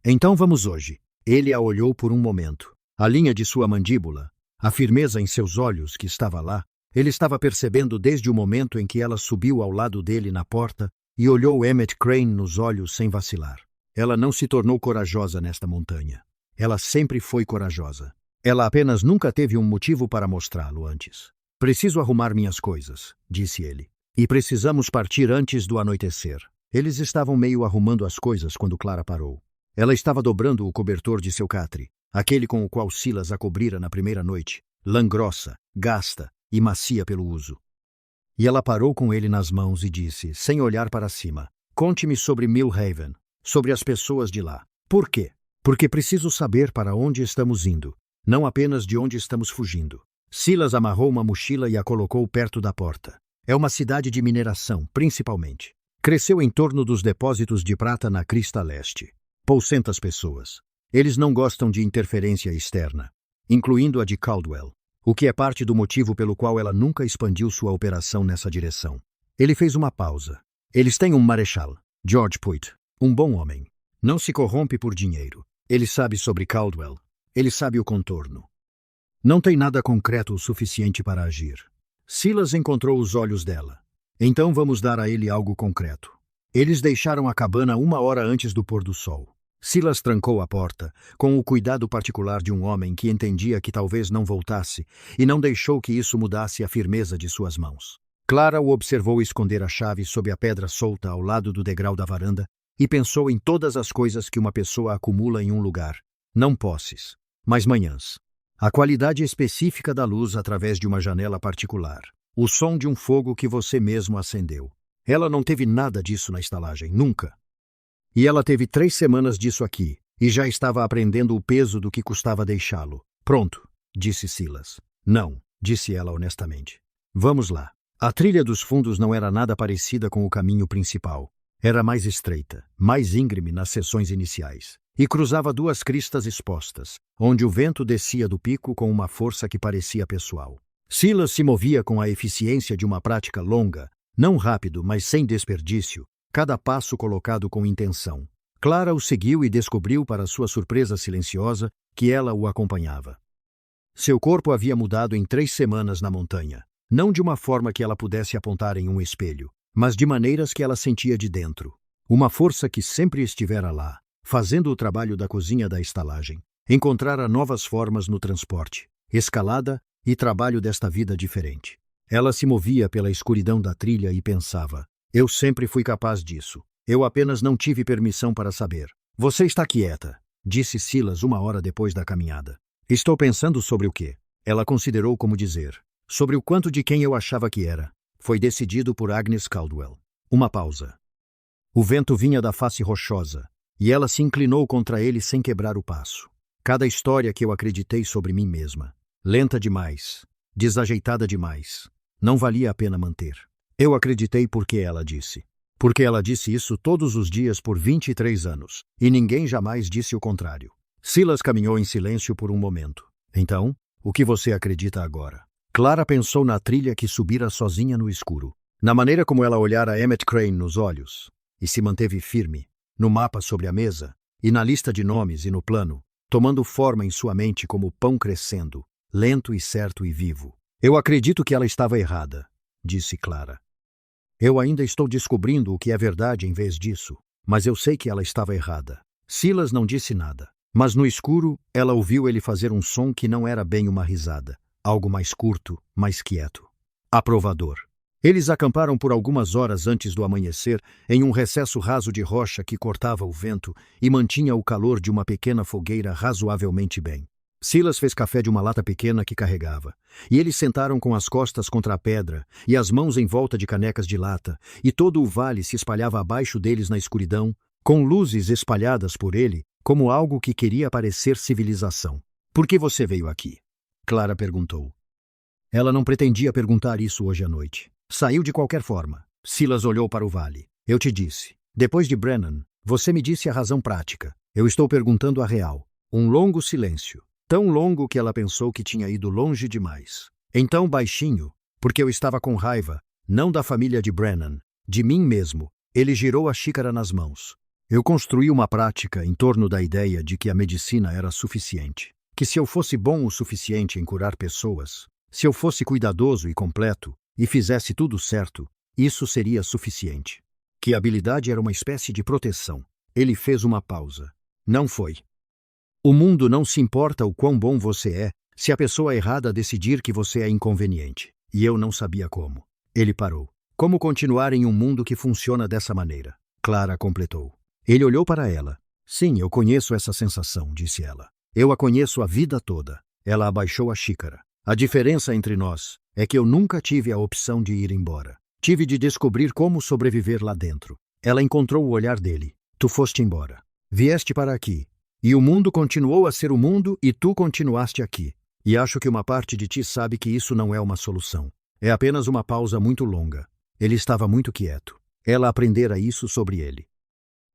[SPEAKER 1] Então vamos hoje. Ele a olhou por um momento. A linha de sua mandíbula, a firmeza em seus olhos que estava lá, ele estava percebendo desde o momento em que ela subiu ao lado dele na porta e olhou Emmett Crane nos olhos sem vacilar. Ela não se tornou corajosa nesta montanha. Ela sempre foi corajosa. Ela apenas nunca teve um motivo para mostrá-lo antes. Preciso arrumar minhas coisas, disse ele. E precisamos partir antes do anoitecer. Eles estavam meio arrumando as coisas quando Clara parou. Ela estava dobrando o cobertor de seu catre, aquele com o qual Silas a cobrira na primeira noite, lã grossa, gasta e macia pelo uso. E ela parou com ele nas mãos e disse, sem olhar para cima, conte-me sobre Millhaven, sobre as pessoas de lá. Por quê? Porque preciso saber para onde estamos indo, não apenas de onde estamos fugindo. Silas amarrou uma mochila e a colocou perto da porta. É uma cidade de mineração, principalmente. Cresceu em torno dos depósitos de prata na crista leste. Poucentas pessoas. Eles não gostam de interferência externa, incluindo a de Caldwell, o que é parte do motivo pelo qual ela nunca expandiu sua operação nessa direção. Ele fez uma pausa. Eles têm um marechal, George Puit, um bom homem. Não se corrompe por dinheiro. Ele sabe sobre Caldwell. Ele sabe o contorno. Não tem nada concreto o suficiente para agir. Silas encontrou os olhos dela. Então vamos dar a ele algo concreto. Eles deixaram a cabana 1 hora antes do pôr do sol. Silas trancou a porta, com o cuidado particular de um homem que entendia que talvez não voltasse, e não deixou que isso mudasse a firmeza de suas mãos. Clara o observou esconder a chave sob a pedra solta ao lado do degrau da varanda e pensou em todas as coisas que uma pessoa acumula em um lugar. Não posses, mas manhãs. A qualidade específica da luz através de uma janela particular. O som de um fogo que você mesmo acendeu. Ela não teve nada disso na estalagem, nunca. E ela teve 3 semanas disso aqui, e já estava aprendendo o peso do que custava deixá-lo. Pronto, disse Silas. Não, disse ela honestamente. Vamos lá. A trilha dos fundos não era nada parecida com o caminho principal. Era mais estreita, mais íngreme nas seções iniciais, e cruzava duas cristas expostas, onde o vento descia do pico com uma força que parecia pessoal. Silas se movia com a eficiência de uma prática longa, não rápido, mas sem desperdício, cada passo colocado com intenção. Clara o seguiu e descobriu, para sua surpresa silenciosa, que ela o acompanhava. Seu corpo havia mudado em 3 semanas na montanha, não de uma forma que ela pudesse apontar em um espelho, mas de maneiras que ela sentia de dentro. Uma força que sempre estivera lá, fazendo o trabalho da cozinha da estalagem. Encontrara novas formas no transporte, escalada e trabalho desta vida diferente. Ela se movia pela escuridão da trilha e pensava: eu sempre fui capaz disso. Eu apenas não tive permissão para saber. Você está quieta, disse Silas 1 hora depois da caminhada. Estou pensando sobre o quê? Ela considerou como dizer. Sobre o quanto de quem eu achava que era. Foi decidido por Agnes Caldwell. Uma pausa. O vento vinha da face rochosa, e ela se inclinou contra ele sem quebrar o passo. Cada história que eu acreditei sobre mim mesma. Lenta demais, desajeitada demais. Não valia a pena manter. Eu acreditei porque ela disse. Porque ela disse isso todos os dias por 23 anos, e ninguém jamais disse o contrário. Silas caminhou em silêncio por um momento. Então, o que você acredita agora? Clara pensou na trilha que subira sozinha no escuro, na maneira como ela olhara Emmett Crane nos olhos, e se manteve firme, no mapa sobre a mesa, e na lista de nomes e no plano, tomando forma em sua mente como pão crescendo, lento e certo e vivo. Eu acredito que ela estava errada, disse Clara. Eu ainda estou descobrindo o que é verdade em vez disso, mas eu sei que ela estava errada. Silas não disse nada, mas no escuro ela ouviu ele fazer um som que não era bem uma risada. Algo mais curto, mais quieto. Aprovador. Eles acamparam por algumas horas antes do amanhecer, em um recesso raso de rocha que cortava o vento e mantinha o calor de uma pequena fogueira razoavelmente bem. Silas fez café de uma lata pequena que carregava, e eles sentaram com as costas contra a pedra e as mãos em volta de canecas de lata, e todo o vale se espalhava abaixo deles na escuridão, com luzes espalhadas por ele, como algo que queria parecer civilização. Por que você veio aqui? Clara perguntou. Ela não pretendia perguntar isso hoje à noite. Saiu de qualquer forma. Silas olhou para o vale. Eu te disse. Depois de Brennan, você me disse a razão prática. Eu estou perguntando a real. Um longo silêncio. Tão longo que ela pensou que tinha ido longe demais. Então, baixinho, porque eu estava com raiva, não da família de Brennan, de mim mesmo, ele girou a xícara nas mãos. Eu construí uma prática em torno da ideia de que a medicina era suficiente. Que se eu fosse bom o suficiente em curar pessoas, se eu fosse cuidadoso e completo, e fizesse tudo certo, isso seria suficiente. Que a habilidade era uma espécie de proteção. Ele fez uma pausa. Não foi. O mundo não se importa o quão bom você é, se a pessoa errada decidir que você é inconveniente. E eu não sabia como. Ele parou. Como continuar em um mundo que funciona dessa maneira? Clara completou. Ele olhou para ela. Sim, eu conheço essa sensação, disse ela. Eu a conheço a vida toda. Ela abaixou a xícara. A diferença entre nós é que eu nunca tive a opção de ir embora. Tive de descobrir como sobreviver lá dentro. Ela encontrou o olhar dele. Tu foste embora. Vieste para aqui. E o mundo continuou a ser o mundo e tu continuaste aqui. E acho que uma parte de ti sabe que isso não é uma solução. É apenas uma pausa muito longa. Ele estava muito quieto. Ela aprendera isso sobre ele.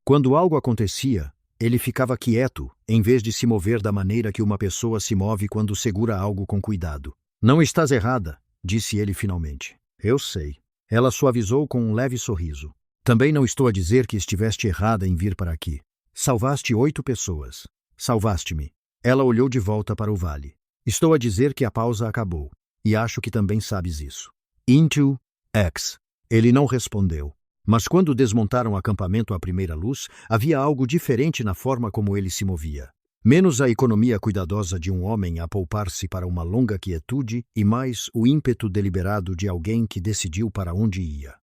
[SPEAKER 1] Quando algo acontecia, ele ficava quieto, em vez de se mover da maneira que uma pessoa se move quando segura algo com cuidado. Não estás errada, disse ele finalmente. Eu sei. Ela suavizou com um leve sorriso. Também não estou a dizer que estiveste errada em vir para aqui. Salvaste 8 pessoas. Salvaste-me. Ela olhou de volta para o vale. Estou a dizer que a pausa acabou. E acho que também sabes isso. Into X. Ele não respondeu. Mas quando desmontaram o acampamento à primeira luz, havia algo diferente na forma como ele se movia. Menos a economia cuidadosa de um homem a poupar-se para uma longa quietude e mais o ímpeto deliberado de alguém que decidiu para onde ia.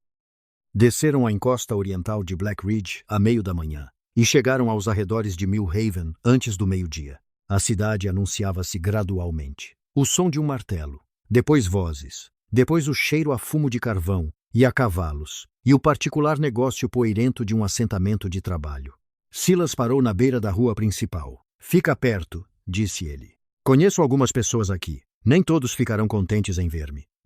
[SPEAKER 1] Desceram a encosta oriental de Black Ridge à meio da manhã e chegaram aos arredores de Mill Haven antes do meio-dia. A cidade anunciava-se gradualmente. O som de um martelo, depois vozes, depois o cheiro a fumo de carvão e a cavalos, e o particular negócio poeirento de um assentamento de trabalho. Silas parou na beira da rua principal. Fica perto, disse ele. Conheço algumas pessoas aqui. Nem todos ficarão contentes em ver-me.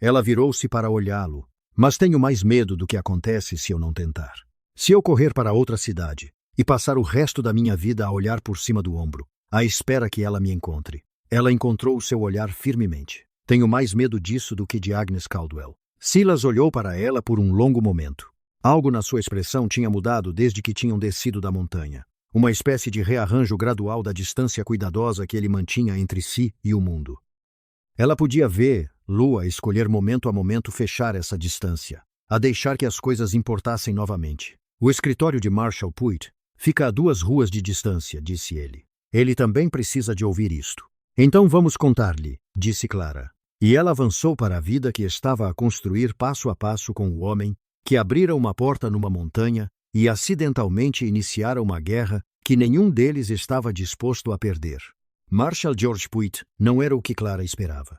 [SPEAKER 1] Ela virou-se para olhá-lo. Mas tenho mais medo do que acontece se eu não tentar. Se eu correr para outra cidade e passar o resto da minha vida a olhar por cima do ombro, à espera que ela me encontre. Ela encontrou o seu olhar firmemente. Tenho mais medo disso do que de Agnes Caldwell. Silas olhou para ela por um longo momento. Algo na sua expressão tinha mudado desde que tinham descido da montanha. Uma espécie de rearranjo gradual da distância cuidadosa que ele mantinha entre si e o mundo. Ela podia ver Lua escolher momento a momento fechar essa distância, a deixar que as coisas importassem novamente. O escritório de Marshall Puitt fica a 2 ruas de distância, disse ele. Ele também precisa de ouvir isto. Então vamos contar-lhe, disse Clara. E ela avançou para a vida que estava a construir passo a passo com o homem que abrira uma porta numa montanha e acidentalmente iniciara uma guerra que nenhum deles estava disposto a perder. Marshall George Puitt não era o que Clara esperava.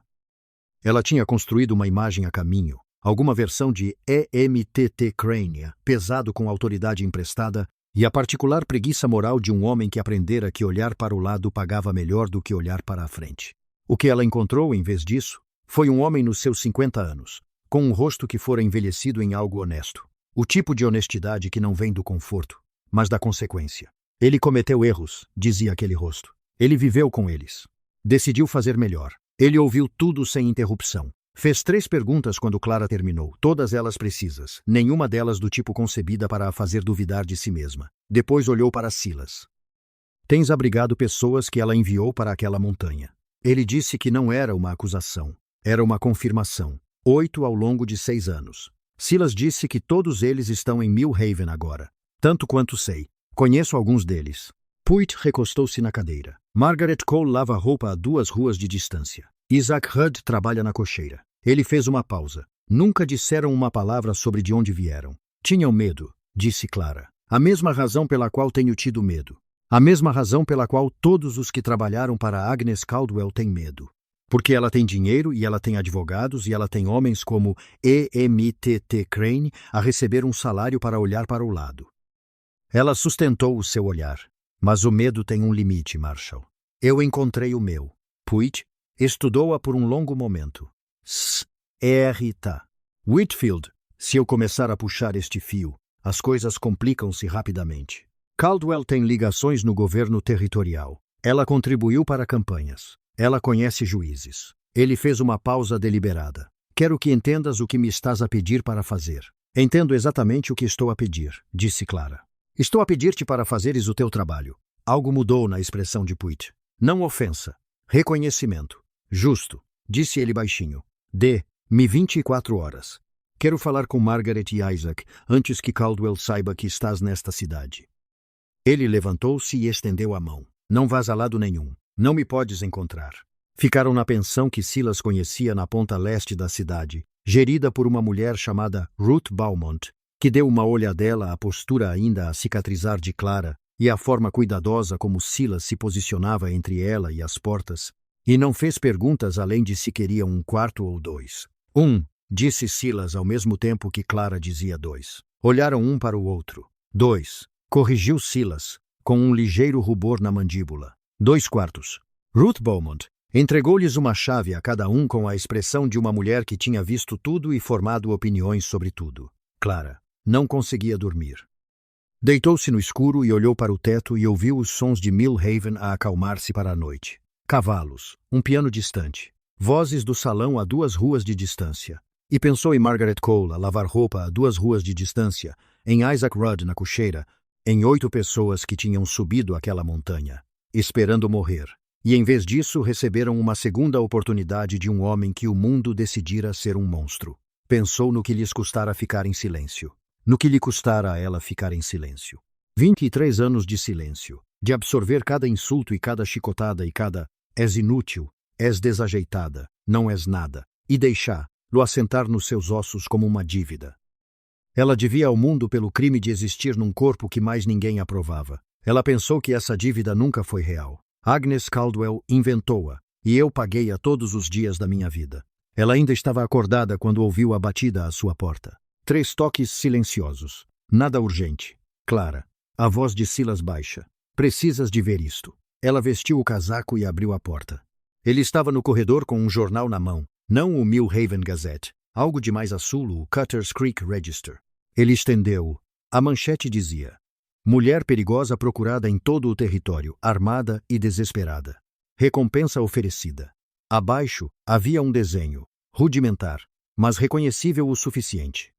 [SPEAKER 1] Ela tinha construído uma imagem a caminho, alguma versão de EMTT Crania, pesado com autoridade emprestada, e a particular preguiça moral de um homem que aprendera que olhar para o lado pagava melhor do que olhar para a frente. O que ela encontrou, em vez disso, foi um homem nos seus 50 anos, com um rosto que fora envelhecido em algo honesto. O tipo de honestidade que não vem do conforto, mas da consequência. Ele cometeu erros, dizia aquele rosto. Ele viveu com eles. Decidiu fazer melhor. Ele ouviu tudo sem interrupção. Fez 3 perguntas quando Clara terminou, todas elas precisas, nenhuma delas do tipo concebida para a fazer duvidar de si mesma. Depois olhou para Silas. Tens abrigado pessoas que ela enviou para aquela montanha. Ele disse que não era uma acusação, era uma confirmação. 8 ao longo de 6 anos. Silas disse que todos eles estão em Mill Haven agora. Tanto quanto sei. Conheço alguns deles. Puitt recostou-se na cadeira. Margaret Cole lava roupa a 2 ruas de distância. Isaac Rudd trabalha na cocheira. Ele fez uma pausa. Nunca disseram uma palavra sobre de onde vieram. Tinham medo, disse Clara. A mesma razão pela qual tenho tido medo. A mesma razão pela qual todos os que trabalharam para Agnes Caldwell têm medo. Porque ela tem dinheiro e ela tem advogados e ela tem homens como EMTT Crane a receber um salário para olhar para o lado. Ela sustentou o seu olhar. Mas o medo tem um limite, Marshall. Eu encontrei o meu. Puitt estudou-a por um longo momento. S-R-T. Whitfield, se eu começar a puxar este fio, as coisas complicam-se rapidamente. Caldwell tem ligações no governo territorial. Ela contribuiu para campanhas. Ela conhece juízes. Ele fez uma pausa deliberada. Quero que entendas o que me estás a pedir para fazer. Entendo exatamente o que estou a pedir, disse Clara. Estou a pedir-te para fazeres o teu trabalho. Algo mudou na expressão de Puitt. Não ofensa. Reconhecimento. Justo, disse ele baixinho. Dê-me 24 horas. Quero falar com Margaret e Isaac antes que Caldwell saiba que estás nesta cidade. Ele levantou-se e estendeu a mão. Não vás a lado nenhum. Não me podes encontrar. Ficaram na pensão que Silas conhecia na ponta leste da cidade, gerida por uma mulher chamada Ruth Beaumont, que deu uma olhadela à postura ainda a cicatrizar de Clara e à forma cuidadosa como Silas se posicionava entre ela e as portas, e não fez perguntas além de se queriam um quarto ou 2. Disse Silas ao mesmo tempo que Clara dizia 2. Olharam um para o outro. 2. Corrigiu Silas, com um ligeiro rubor na mandíbula. 2 quartos. Ruth Beaumont entregou-lhes uma chave a cada um com a expressão de uma mulher que tinha visto tudo e formado opiniões sobre tudo. Clara não conseguia dormir. Deitou-se no escuro e olhou para o teto e ouviu os sons de Mill Haven a acalmar-se para a noite. Cavalos, um piano distante, vozes do salão a 2 ruas de distância. E pensou em Margaret Cole a lavar roupa a 2 ruas de distância, em Isaac Rudd na cocheira, em 8 pessoas que tinham subido aquela montanha, esperando morrer. E em vez disso receberam uma segunda oportunidade de um homem que o mundo decidira ser um monstro. Pensou no que lhes custara ficar em silêncio. No que lhe custara a ela ficar em silêncio. 23 anos de silêncio, de absorver cada insulto e cada chicotada e cada és inútil, és desajeitada, não és nada, e deixá-lo assentar nos seus ossos como uma dívida. Ela devia ao mundo pelo crime de existir num corpo que mais ninguém aprovava. Ela pensou que essa dívida nunca foi real. Agnes Caldwell inventou-a, e eu paguei-a todos os dias da minha vida. Ela ainda estava acordada quando ouviu a batida à sua porta. 3 toques silenciosos. Nada urgente. Clara. A voz de Silas baixa. Precisas de ver isto. Ela vestiu o casaco e abriu a porta. Ele estava no corredor com um jornal na mão, Não o Mill Haven Gazette, algo de mais a sul, o Cutter's Creek Register. Ele estendeu. A manchete dizia: mulher perigosa procurada em todo o território, armada e desesperada. Recompensa oferecida. Abaixo, havia um desenho, rudimentar, mas reconhecível o suficiente.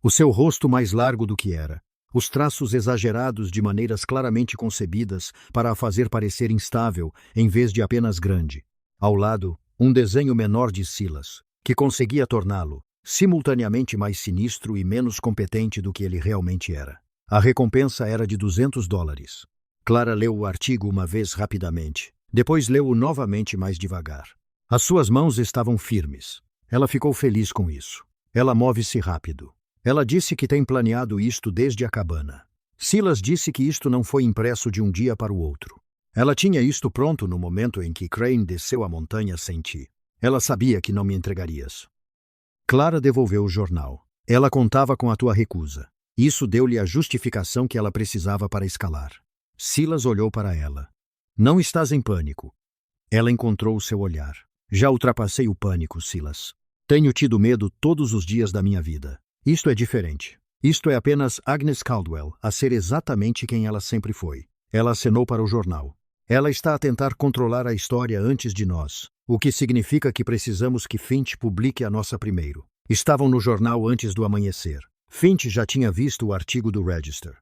[SPEAKER 1] O seu rosto mais largo do que era, os traços exagerados de maneiras claramente concebidas para a fazer parecer instável em vez de apenas grande. Ao lado, um desenho menor de Silas, que conseguia torná-lo, simultaneamente mais sinistro e menos competente do que ele realmente era. A recompensa era de $200. Clara leu o artigo uma vez rapidamente. Depois leu-o novamente mais devagar. As suas mãos estavam firmes. Ela ficou feliz com isso. Ela move-se rápido. Ela disse que tem planeado isto desde a cabana. Silas disse que isto não foi impresso de um dia para o outro. Ela tinha isto pronto no momento em que Crane desceu a montanha sem ti. Ela sabia que não me entregarias. Clara devolveu o jornal. Ela contava com a tua recusa. Isso deu-lhe a justificação que ela precisava para escalar. Silas olhou para ela. Não estás em pânico. Ela encontrou o seu olhar. Já ultrapassei o pânico, Silas. Tenho tido medo todos os dias da minha vida. Isto é diferente. Isto é apenas Agnes Caldwell a ser exatamente quem ela sempre foi. Ela acenou para o jornal. Ela está a tentar controlar a história antes de nós, o que significa que precisamos que Finch publique a nossa primeiro. Estavam no jornal antes do amanhecer. Finch já tinha visto o artigo do Register.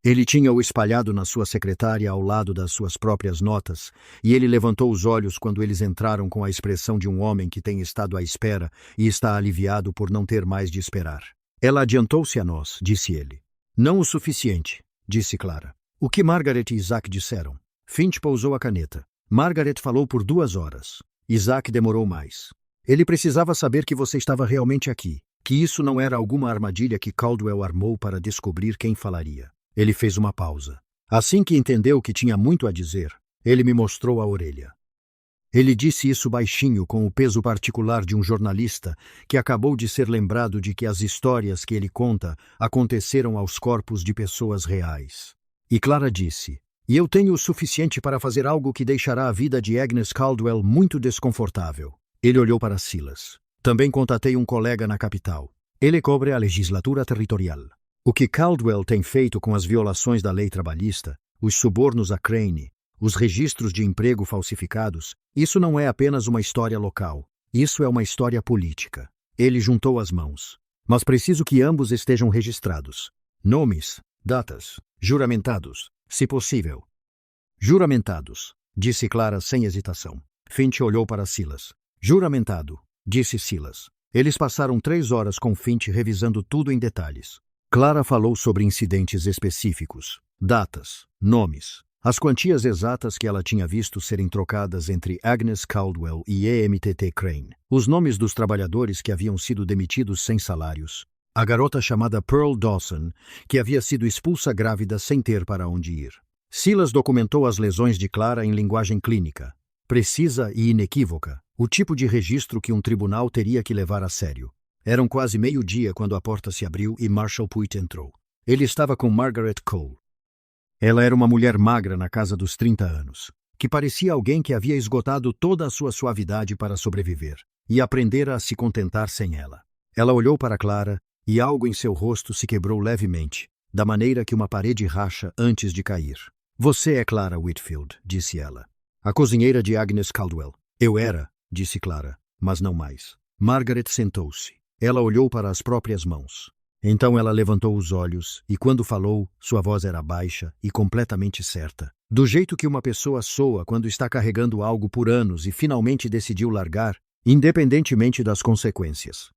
[SPEAKER 1] Ele tinha-o espalhado na sua secretária ao lado das suas próprias notas, e ele levantou os olhos quando eles entraram com a expressão de um homem que tem estado à espera e está aliviado por não ter mais de esperar. Ela adiantou-se a nós, disse ele. Não o suficiente, disse Clara. O que Margaret e Isaac disseram? Finch pousou a caneta. Margaret falou por 2 horas. Isaac demorou mais. Ele precisava saber que você estava realmente aqui, que isso não era alguma armadilha que Caldwell armou para descobrir quem falaria. Ele fez uma pausa. Assim que entendeu que tinha muito a dizer, ele me mostrou a orelha. Ele disse isso baixinho, com o peso particular de um jornalista que acabou de ser lembrado de que as histórias que ele conta aconteceram aos corpos de pessoas reais. E Clara disse: e eu tenho o suficiente para fazer algo que deixará a vida de Agnes Caldwell muito desconfortável. Ele olhou para Silas. Também contatei um colega na capital. Ele cobre a legislatura territorial. O que Caldwell tem feito com as violações da lei trabalhista, os subornos a Crane, os registros de emprego falsificados, isso não é apenas uma história local. Isso é uma história política. Ele juntou as mãos. Mas preciso que ambos estejam registrados. Nomes, datas, juramentados, se possível. Juramentados, disse Clara sem hesitação. Finch olhou para Silas. Juramentado, disse Silas. Eles passaram 3 horas com Finch revisando tudo em detalhes. Clara falou sobre incidentes específicos, datas, nomes, as quantias exatas que ela tinha visto serem trocadas entre Agnes Caldwell e EMTT Crane, os nomes dos trabalhadores que haviam sido demitidos sem salários, a garota chamada Pearl Dawson, que havia sido expulsa grávida sem ter para onde ir. Silas documentou as lesões de Clara em linguagem clínica, precisa e inequívoca, o tipo de registro que um tribunal teria que levar a sério. Eram quase 12:00 quando a porta se abriu e Marshall Puit entrou. Ele estava com Margaret Cole. Ela era uma mulher magra na casa dos 30 anos, que parecia alguém que havia esgotado toda a sua suavidade para sobreviver, e aprendera a se contentar sem ela. Ela olhou para Clara, e algo em seu rosto se quebrou levemente, da maneira que uma parede racha antes de cair. Você é Clara Whitfield, disse ela. A cozinheira de Agnes Caldwell. Eu era, disse Clara, mas não mais. Margaret sentou-se. Ela olhou para as próprias mãos. Então ela levantou os olhos e, quando falou, sua voz era baixa e completamente certa. Do jeito que uma pessoa soa quando está carregando algo por anos e finalmente decidiu largar, independentemente das consequências.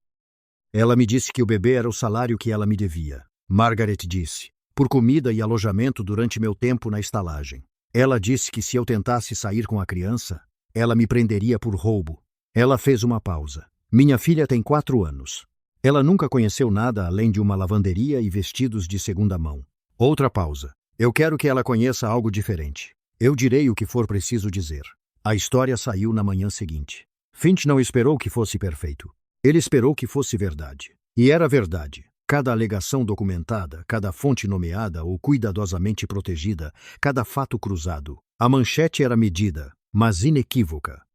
[SPEAKER 1] Ela me disse que o bebê era o salário que ela me devia. Margaret disse, por comida e alojamento durante meu tempo na estalagem. Ela disse que se eu tentasse sair com a criança, ela me prenderia por roubo. Ela fez uma pausa. Minha filha tem 4 anos. Ela nunca conheceu nada além de uma lavanderia e vestidos de segunda mão. Outra pausa. Eu quero que ela conheça algo diferente. Eu direi o que for preciso dizer. A história saiu na manhã seguinte. Finch não esperou que fosse perfeito. Ele esperou que fosse verdade. E era verdade. Cada alegação documentada, cada fonte nomeada ou cuidadosamente protegida, cada fato cruzado. A manchete era medida, mas inequívoca.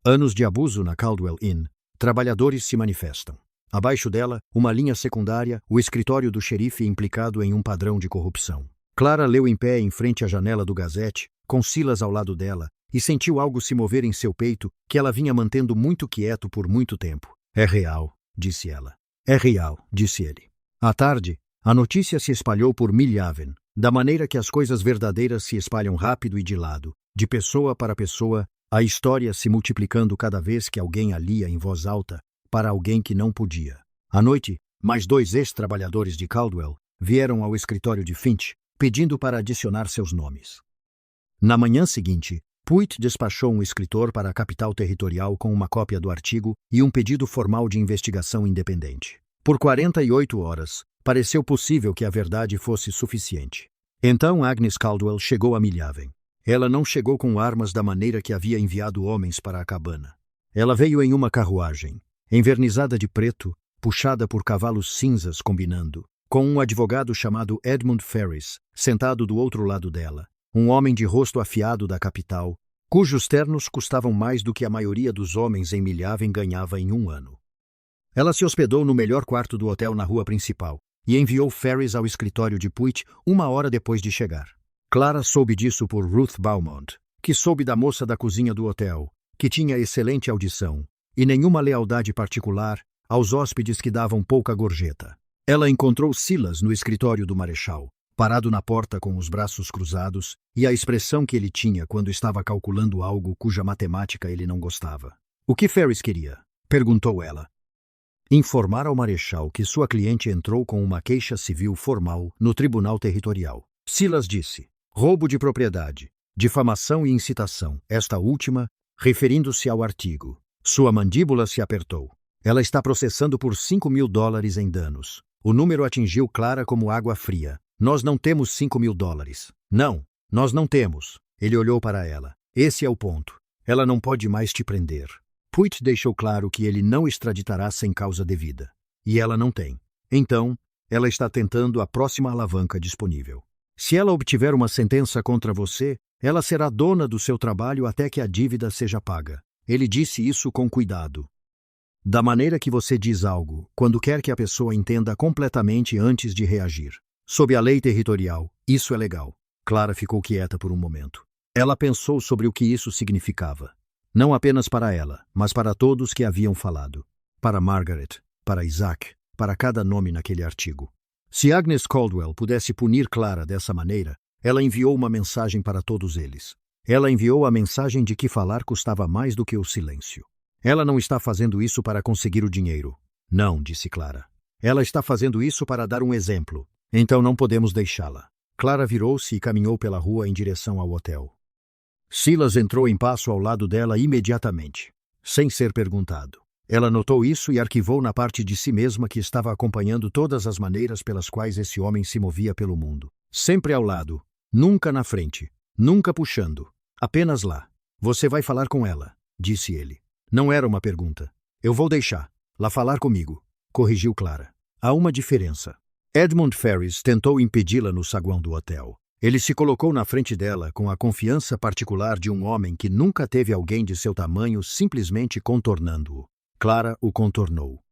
[SPEAKER 1] Anos de abuso na Caldwell Inn. Trabalhadores se manifestam. Abaixo dela, uma linha secundária, o escritório do xerife implicado em um padrão de corrupção. Clara leu em pé em frente à janela do Gazette, com Silas ao lado dela, e sentiu algo se mover em seu peito que ela vinha mantendo muito quieto por muito tempo. É real, disse ela. É real, disse ele. À tarde, a notícia se espalhou por Millhaven, da maneira que as coisas verdadeiras se espalham rápido e de lado, de pessoa para pessoa, a história se multiplicando cada vez que alguém a lia em voz alta para alguém que não podia. À noite, mais 2 ex-trabalhadores de Caldwell vieram ao escritório de Finch, pedindo para adicionar seus nomes. Na manhã seguinte, Puitt despachou um escritor para a capital territorial com uma cópia do artigo e um pedido formal de investigação independente. Por 48 horas, pareceu possível que a verdade fosse suficiente. Então Agnes Caldwell chegou a Millhaven. Ela não chegou com armas da maneira que havia enviado homens para a cabana. Ela veio em uma carruagem, envernizada de preto, puxada por cavalos cinzas combinando, com um advogado chamado Edmund Ferris, sentado do outro lado dela, um homem de rosto afiado da capital, cujos ternos custavam mais do que a maioria dos homens em Millhaven ganhava em um ano. Ela se hospedou no melhor quarto do hotel na rua principal e enviou Ferris ao escritório de Puitt 1 hora depois de chegar. Clara soube disso por Ruth Beaumont, que soube da moça da cozinha do hotel, que tinha excelente audição e nenhuma lealdade particular aos hóspedes que davam pouca gorjeta. Ela encontrou Silas no escritório do marechal, parado na porta com os braços cruzados e a expressão que ele tinha quando estava calculando algo cuja matemática ele não gostava. O que Ferris queria? Perguntou ela. Informar ao marechal que sua cliente entrou com uma queixa civil formal no tribunal territorial. Silas disse: roubo de propriedade, difamação e incitação, esta última, referindo-se ao artigo. Sua mandíbula se apertou. Ela está processando por $5.000 em danos. O número atingiu Clara como água fria. Nós não temos $5.000. Não, nós não temos. Ele olhou para ela. Esse é o ponto. Ela não pode mais te prender. Puitt deixou claro que ele não extraditará sem causa devida. E ela não tem. Então, ela está tentando a próxima alavanca disponível. Se ela obtiver uma sentença contra você, ela será dona do seu trabalho até que a dívida seja paga. Ele disse isso com cuidado. Da maneira que você diz algo, quando quer que a pessoa entenda completamente antes de reagir. Sob a lei territorial, isso é legal. Clara ficou quieta por um momento. Ela pensou sobre o que isso significava. Não apenas para ela, mas para todos que haviam falado. Para Margaret, para Isaac, para cada nome naquele artigo. Se Agnes Caldwell pudesse punir Clara dessa maneira, ela enviou uma mensagem para todos eles. Ela enviou a mensagem de que falar custava mais do que o silêncio. Ela não está fazendo isso para conseguir o dinheiro. Não, disse Clara. Ela está fazendo isso para dar um exemplo. Então não podemos deixá-la. Clara virou-se e caminhou pela rua em direção ao hotel. Silas entrou em passo ao lado dela imediatamente, sem ser perguntado. Ela notou isso e arquivou na parte de si mesma que estava acompanhando todas as maneiras pelas quais esse homem se movia pelo mundo. Sempre ao lado, nunca na frente, nunca puxando, apenas lá. Você vai falar com ela, disse ele. Não era uma pergunta. Eu vou deixá-la falar comigo, corrigiu Clara. Há uma diferença. Edmund Ferris tentou impedi-la no saguão do hotel. Ele se colocou na frente dela com a confiança particular de um homem que nunca teve alguém de seu tamanho simplesmente contornando-o. Clara o contornou.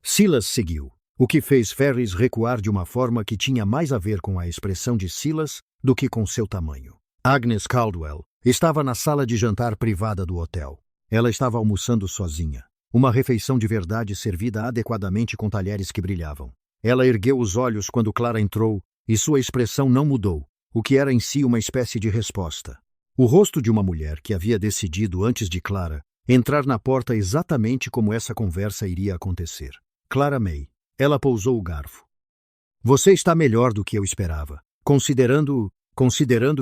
[SPEAKER 1] Silas seguiu, o que fez Ferris recuar de uma forma que tinha mais a ver com a expressão de Silas do que com seu tamanho. Agnes Caldwell estava na sala de jantar privada do hotel. Ela estava almoçando sozinha. Uma refeição de verdade servida adequadamente com talheres que brilhavam. Ela ergueu os olhos quando Clara entrou e sua expressão não mudou, o que era em si uma espécie de resposta. O rosto de uma mulher que havia decidido antes de Clara entrar na porta exatamente como essa conversa iria acontecer. Clara May. Ela pousou o garfo. Você está melhor do que eu esperava, considerando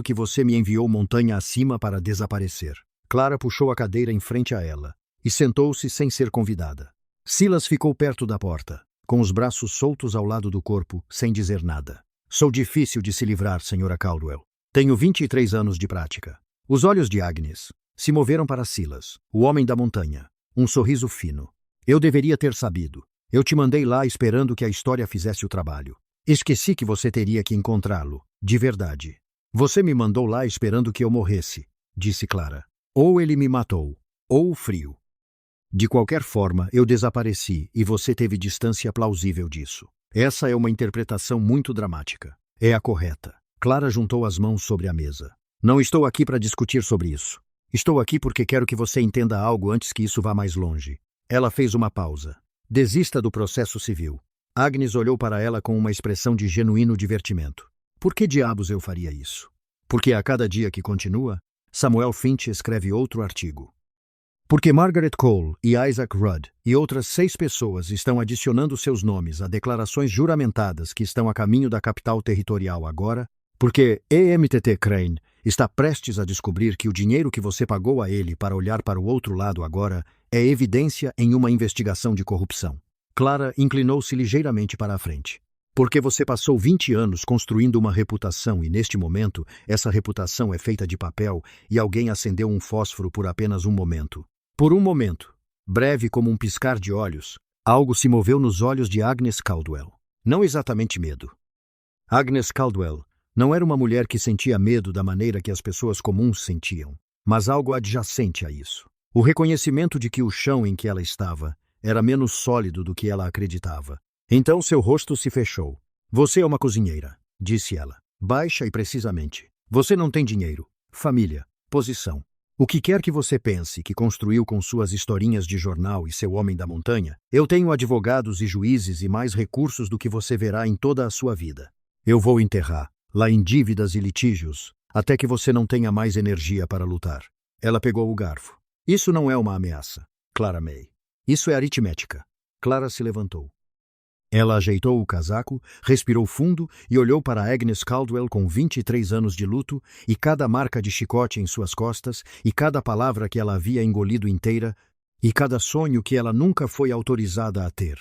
[SPEAKER 1] que você me enviou montanha acima para desaparecer. Clara puxou a cadeira em frente a ela e sentou-se sem ser convidada. Silas ficou perto da porta, com os braços soltos ao lado do corpo, sem dizer nada. Sou difícil de se livrar, senhora Caldwell. Tenho 23 anos de prática. Os olhos de Agnes se moveram para Silas, o homem da montanha. Um sorriso fino. Eu deveria ter sabido. Eu te mandei lá esperando que a história fizesse o trabalho. Esqueci que você teria que encontrá-lo, de verdade. Você me mandou lá esperando que eu morresse, disse Clara. Ou ele me matou. ou o frio. De qualquer forma, eu desapareci e você teve distância plausível disso. Essa é uma interpretação muito dramática. É a correta. Clara juntou as mãos sobre a mesa. Não estou aqui para discutir sobre isso. Estou aqui porque quero que você entenda algo antes que isso vá mais longe. Ela fez uma pausa. Desista do processo civil. Agnes olhou para ela com uma expressão de genuíno divertimento. Por que diabos eu faria isso? Porque a cada dia que continua, Samuel Finch escreve outro artigo. Porque Margaret Cole e Isaac Rudd e outras 6 pessoas estão adicionando seus nomes a declarações juramentadas que estão a caminho da capital territorial agora, porque EMTT Crane está prestes a descobrir que o dinheiro que você pagou a ele para olhar para o outro lado agora é evidência em uma investigação de corrupção. Clara inclinou-se ligeiramente para a frente. Porque você passou 20 anos construindo uma reputação e, neste momento, essa reputação é feita de papel e alguém acendeu um fósforo por apenas um momento. Por um momento, breve como um piscar de olhos, algo se moveu nos olhos de Agnes Caldwell. Não exatamente medo. Agnes Caldwell não era uma mulher que sentia medo da maneira que as pessoas comuns sentiam, mas algo adjacente a isso. O reconhecimento de que o chão em que ela estava era menos sólido do que ela acreditava. Então seu rosto se fechou. Você é uma cozinheira, disse ela, baixa e precisamente. Você não tem dinheiro, família, posição. O que quer que você pense que construiu com suas historinhas de jornal e seu homem da montanha, eu tenho advogados e juízes e mais recursos do que você verá em toda a sua vida. Eu vou enterrar, lá em dívidas e litígios, até que você não tenha mais energia para lutar. Ela pegou o garfo. Isso não é uma ameaça, Clara May. Isso é aritmética. Clara se levantou. Ela ajeitou o casaco, respirou fundo e olhou para Agnes Caldwell com 23 anos de luto e cada marca de chicote em suas costas e cada palavra que ela havia engolido inteira e cada sonho que ela nunca foi autorizada a ter.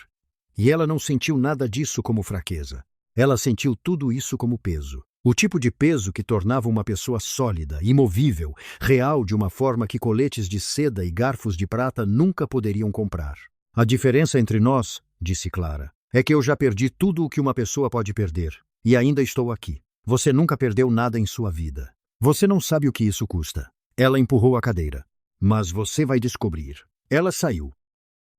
[SPEAKER 1] E ela não sentiu nada disso como fraqueza. Ela sentiu tudo isso como peso. O tipo de peso que tornava uma pessoa sólida, imovível, real de uma forma que coletes de seda e garfos de prata nunca poderiam comprar. A diferença entre nós, disse Clara, é que eu já perdi tudo o que uma pessoa pode perder, e ainda estou aqui. Você nunca perdeu nada em sua vida. Você não sabe o que isso custa. Ela empurrou a cadeira. Mas você vai descobrir. Ela saiu.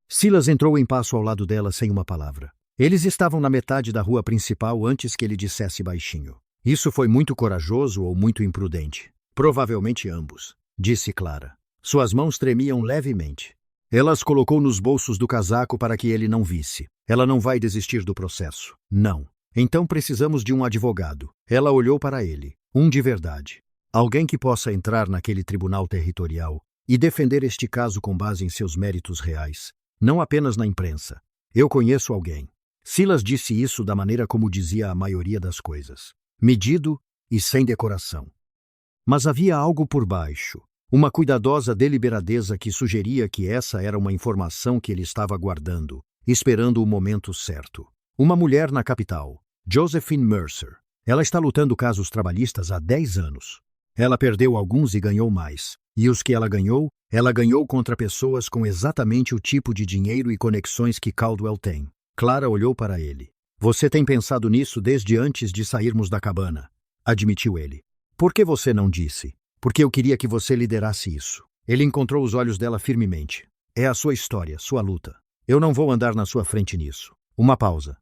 [SPEAKER 1] Silas entrou em passo ao lado dela sem uma palavra. Eles estavam na metade da rua principal antes que ele dissesse baixinho. Isso foi muito corajoso ou muito imprudente? Provavelmente ambos, disse Clara. Suas mãos tremiam levemente. Ela as colocou nos bolsos do casaco para que ele não visse. Ela não vai desistir do processo. Não. Então precisamos de um advogado. Ela olhou para ele. Um de verdade. Alguém que possa entrar naquele tribunal territorial e defender este caso com base em seus méritos reais. Não apenas na imprensa. Eu conheço alguém. Silas disse isso da maneira como dizia a maioria das coisas. Medido e sem decoração. Mas havia algo por baixo. Uma cuidadosa deliberadeza que sugeria que essa era uma informação que ele estava guardando, esperando o momento certo. Uma mulher na capital, Josephine Mercer. Ela está lutando casos trabalhistas há 10 anos. Ela perdeu alguns e ganhou mais. E os que ela ganhou contra pessoas com exatamente o tipo de dinheiro e conexões que Caldwell tem. Clara olhou para ele. Você tem pensado nisso desde antes de sairmos da cabana, admitiu ele. Por que você não disse? Porque eu queria que você liderasse isso. Ele encontrou os olhos dela firmemente. É a sua história, sua luta. Eu não vou andar na sua frente nisso. Uma pausa.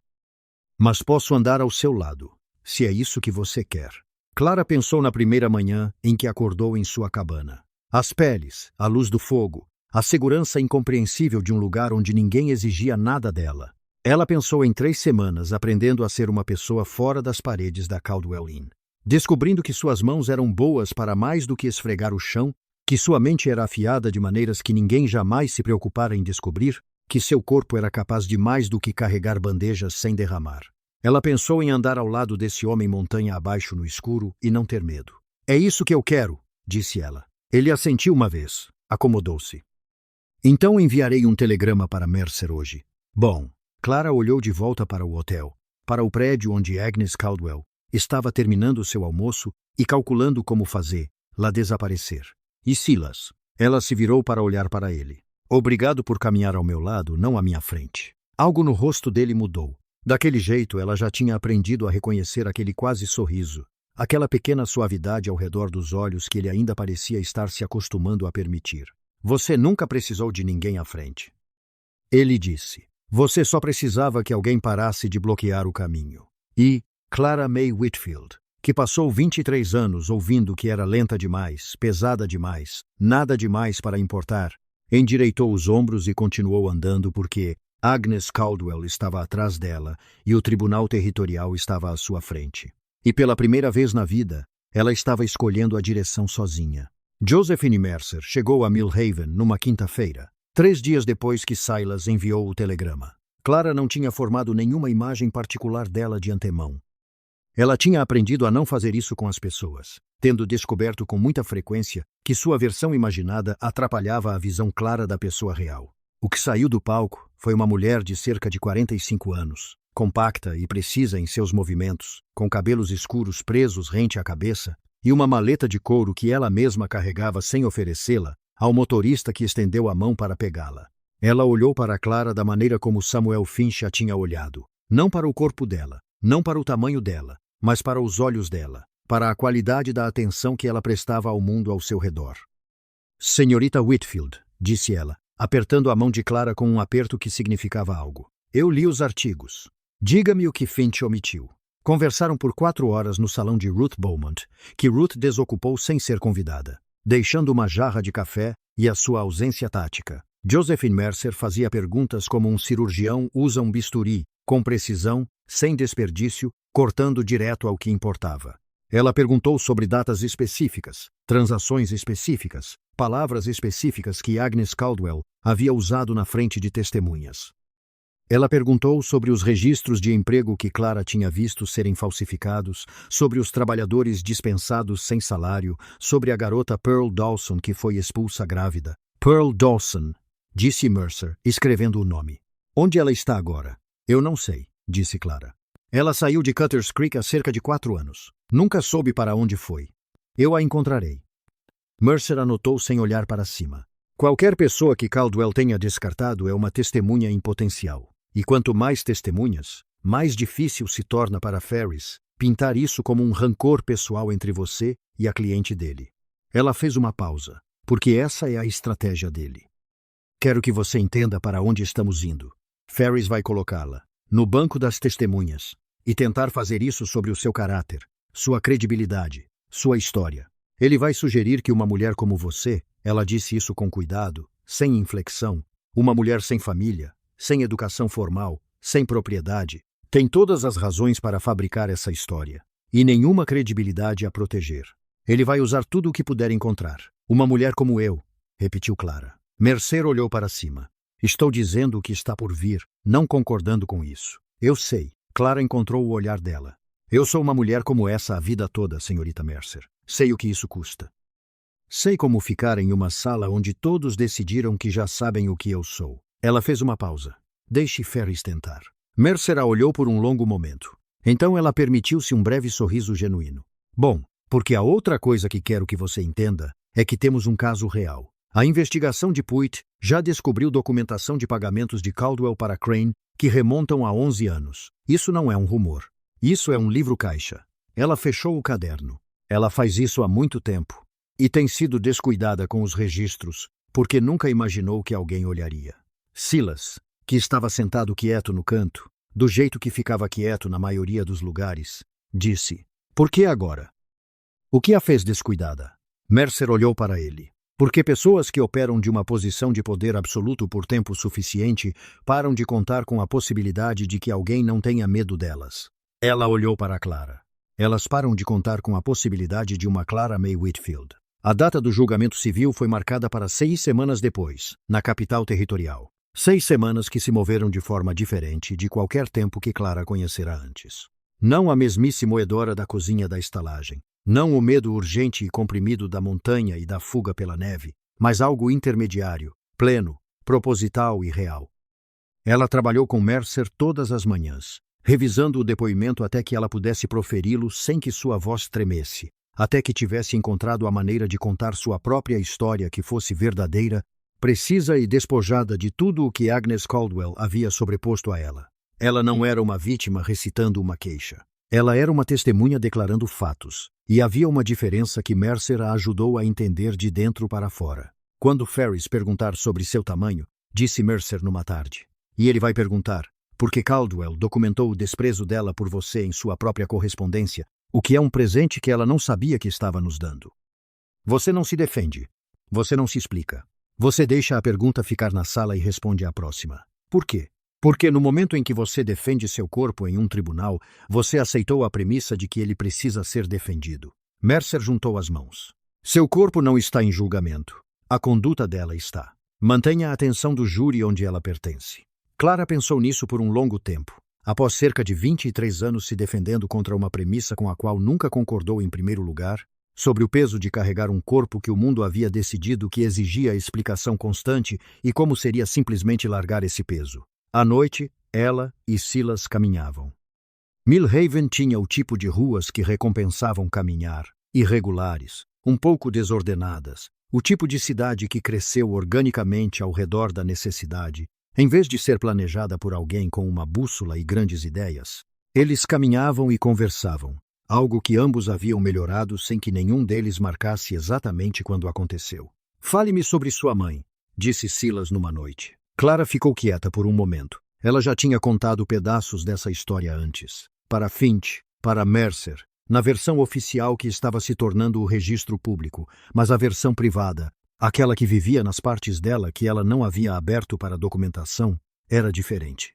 [SPEAKER 1] Mas posso andar ao seu lado, se é isso que você quer. Clara pensou na primeira manhã em que acordou em sua cabana. As peles, a luz do fogo, a segurança incompreensível de um lugar onde ninguém exigia nada dela. Ela pensou em 3 semanas aprendendo a ser uma pessoa fora das paredes da Caldwell Inn. Descobrindo que suas mãos eram boas para mais do que esfregar o chão, que sua mente era afiada de maneiras que ninguém jamais se preocupara em descobrir, que seu corpo era capaz de mais do que carregar bandejas sem derramar. Ela pensou em andar ao lado desse homem montanha abaixo no escuro e não ter medo. É isso que eu quero, disse ela. Ele assentiu uma vez. Acomodou-se. Então enviarei um telegrama para Mercer hoje. Bom, Clara olhou de volta para o hotel, para o prédio onde Agnes Caldwell estava terminando seu almoço e calculando como fazer lá desaparecer. E Silas? Ela se virou para olhar para ele. Obrigado por caminhar ao meu lado, não à minha frente. Algo no rosto dele mudou. Daquele jeito, ela já tinha aprendido a reconhecer aquele quase sorriso, aquela pequena suavidade ao redor dos olhos que ele ainda parecia estar se acostumando a permitir. Você nunca precisou de ninguém à frente. Ele disse. Você só precisava que alguém parasse de bloquear o caminho. E Clara May Whitfield, que passou 23 anos ouvindo que era lenta demais, pesada demais, nada demais para importar, endireitou os ombros e continuou andando porque Agnes Caldwell estava atrás dela e o Tribunal Territorial estava à sua frente. E pela primeira vez na vida, ela estava escolhendo a direção sozinha. Josephine Mercer chegou a Millhaven numa quinta-feira, 3 dias depois que Silas enviou o telegrama. Clara não tinha formado nenhuma imagem particular dela de antemão. Ela tinha aprendido a não fazer isso com as pessoas, tendo descoberto com muita frequência que sua versão imaginada atrapalhava a visão clara da pessoa real. O que saiu do palco foi uma mulher de cerca de 45 anos, compacta e precisa em seus movimentos, com cabelos escuros presos rente à cabeça, e uma maleta de couro que ela mesma carregava sem oferecê-la ao motorista que estendeu a mão para pegá-la. Ela olhou para Clara da maneira como Samuel Finch a tinha olhado. Não para o corpo dela, não para o tamanho dela, mas para os olhos dela, para a qualidade da atenção que ela prestava ao mundo ao seu redor. Senhorita Whitfield, disse ela, apertando a mão de Clara com um aperto que significava algo. Eu li os artigos. Diga-me o que Finch omitiu. Conversaram por 4 horas no salão de Ruth Beaumont, que Ruth desocupou sem ser convidada, deixando uma jarra de café e a sua ausência tática. Josephine Mercer fazia perguntas como um cirurgião usa um bisturi, com precisão, sem desperdício, cortando direto ao que importava. Ela perguntou sobre datas específicas, transações específicas, palavras específicas que Agnes Caldwell havia usado na frente de testemunhas. Ela perguntou sobre os registros de emprego que Clara tinha visto serem falsificados, sobre os trabalhadores dispensados sem salário, sobre a garota Pearl Dawson que foi expulsa grávida. Pearl Dawson, disse Mercer, escrevendo o nome. Onde ela está agora? Eu não sei, disse Clara. Ela saiu de Cutters Creek há cerca de 4 anos. Nunca soube para onde foi. Eu a encontrarei. Mercer anotou sem olhar para cima. Qualquer pessoa que Caldwell tenha descartado é uma testemunha em potencial. E quanto mais testemunhas, mais difícil se torna para Ferris pintar isso como um rancor pessoal entre você e a cliente dele. Ela fez uma pausa, porque essa é a estratégia dele. Quero que você entenda para onde estamos indo. Ferris vai colocá-la no banco das testemunhas e tentar fazer isso sobre o seu caráter, sua credibilidade, sua história. Ele vai sugerir que uma mulher como você, ela disse isso com cuidado, sem inflexão, uma mulher sem família, sem educação formal, sem propriedade, tem todas as razões para fabricar essa história, e nenhuma credibilidade a proteger. Ele vai usar tudo o que puder encontrar. Uma mulher como eu, repetiu Clara. Mercer olhou para cima. Estou dizendo o que está por vir, não concordando com isso. Eu sei. Clara encontrou o olhar dela. Eu sou uma mulher como essa a vida toda, senhorita Mercer. Sei o que isso custa. Sei como ficar em uma sala onde todos decidiram que já sabem o que eu sou. Ela fez uma pausa. Deixe Ferris tentar. Mercer a olhou por um longo momento. Então ela permitiu-se um breve sorriso genuíno. Bom, porque a outra coisa que quero que você entenda é que temos um caso real. A investigação de Puit já descobriu documentação de pagamentos de Caldwell para Crane que remontam a 11 anos. Isso não é um rumor. Isso é um livro-caixa. Ela fechou o caderno. Ela faz isso há muito tempo. E tem sido descuidada com os registros, porque nunca imaginou que alguém olharia. Silas, que estava sentado quieto no canto, do jeito que ficava quieto na maioria dos lugares, disse, por que agora? O que a fez descuidada? Mercer olhou para ele. Porque pessoas que operam de uma posição de poder absoluto por tempo suficiente param de contar com a possibilidade de que alguém não tenha medo delas. Ela olhou para Clara. Elas param de contar com a possibilidade de uma Clara May Whitfield. A data do julgamento civil foi marcada para 6 semanas depois, na capital territorial. 6 semanas que se moveram de forma diferente de qualquer tempo que Clara conhecera antes. Não a mesmice moedora da cozinha da estalagem. Não o medo urgente e comprimido da montanha e da fuga pela neve, mas algo intermediário, pleno, proposital e real. Ela trabalhou com Mercer todas as manhãs, revisando o depoimento até que ela pudesse proferi-lo sem que sua voz tremesse, até que tivesse encontrado a maneira de contar sua própria história que fosse verdadeira, precisa e despojada de tudo o que Agnes Caldwell havia sobreposto a ela. Ela não era uma vítima recitando uma queixa. Ela era uma testemunha declarando fatos, e havia uma diferença que Mercer a ajudou a entender de dentro para fora. Quando Ferris perguntar sobre seu tamanho, disse Mercer numa tarde. E ele vai perguntar, porque Caldwell documentou o desprezo dela por você em sua própria correspondência, o que é um presente que ela não sabia que estava nos dando. Você não se defende. Você não se explica. Você deixa a pergunta ficar na sala e responde à próxima. Por quê? Porque no momento em que você defende seu corpo em um tribunal, você aceitou a premissa de que ele precisa ser defendido. Mercer juntou as mãos. Seu corpo não está em julgamento. A conduta dela está. Mantenha a atenção do júri onde ela pertence. Clara pensou nisso por um longo tempo. Após cerca de 23 anos se defendendo contra uma premissa com a qual nunca concordou em primeiro lugar, sobre o peso de carregar um corpo que o mundo havia decidido que exigia explicação constante e como seria simplesmente largar esse peso. À noite, ela e Silas caminhavam. Millhaven tinha o tipo de ruas que recompensavam caminhar, irregulares, um pouco desordenadas, o tipo de cidade que cresceu organicamente ao redor da necessidade, em vez de ser planejada por alguém com uma bússola e grandes ideias. Eles caminhavam e conversavam, algo que ambos haviam melhorado sem que nenhum deles marcasse exatamente quando aconteceu. Fale-me sobre sua mãe, disse Silas numa noite. Clara ficou quieta por um momento. Ela já tinha contado pedaços dessa história antes. Para Finch, para Mercer, na versão oficial que estava se tornando o registro público, mas a versão privada, aquela que vivia nas partes dela que ela não havia aberto para documentação, era diferente.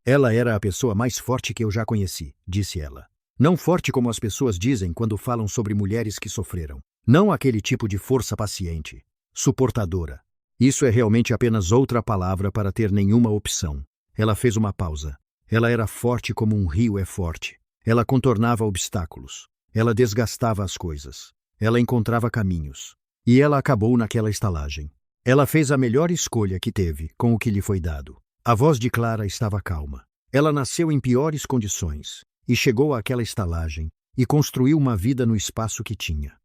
[SPEAKER 1] Ela era a pessoa mais forte que eu já conheci, disse ela. Não forte como as pessoas dizem quando falam sobre mulheres que sofreram. Não aquele tipo de força paciente, suportadora. Isso é realmente apenas outra palavra para ter nenhuma opção. Ela fez uma pausa. Ela era forte como um rio é forte. Ela contornava obstáculos. Ela desgastava as coisas. Ela encontrava caminhos. E ela acabou naquela estalagem. Ela fez a melhor escolha que teve com o que lhe foi dado. A voz de Clara estava calma. Ela nasceu em piores condições e chegou àquela estalagem e construiu uma vida no espaço que tinha.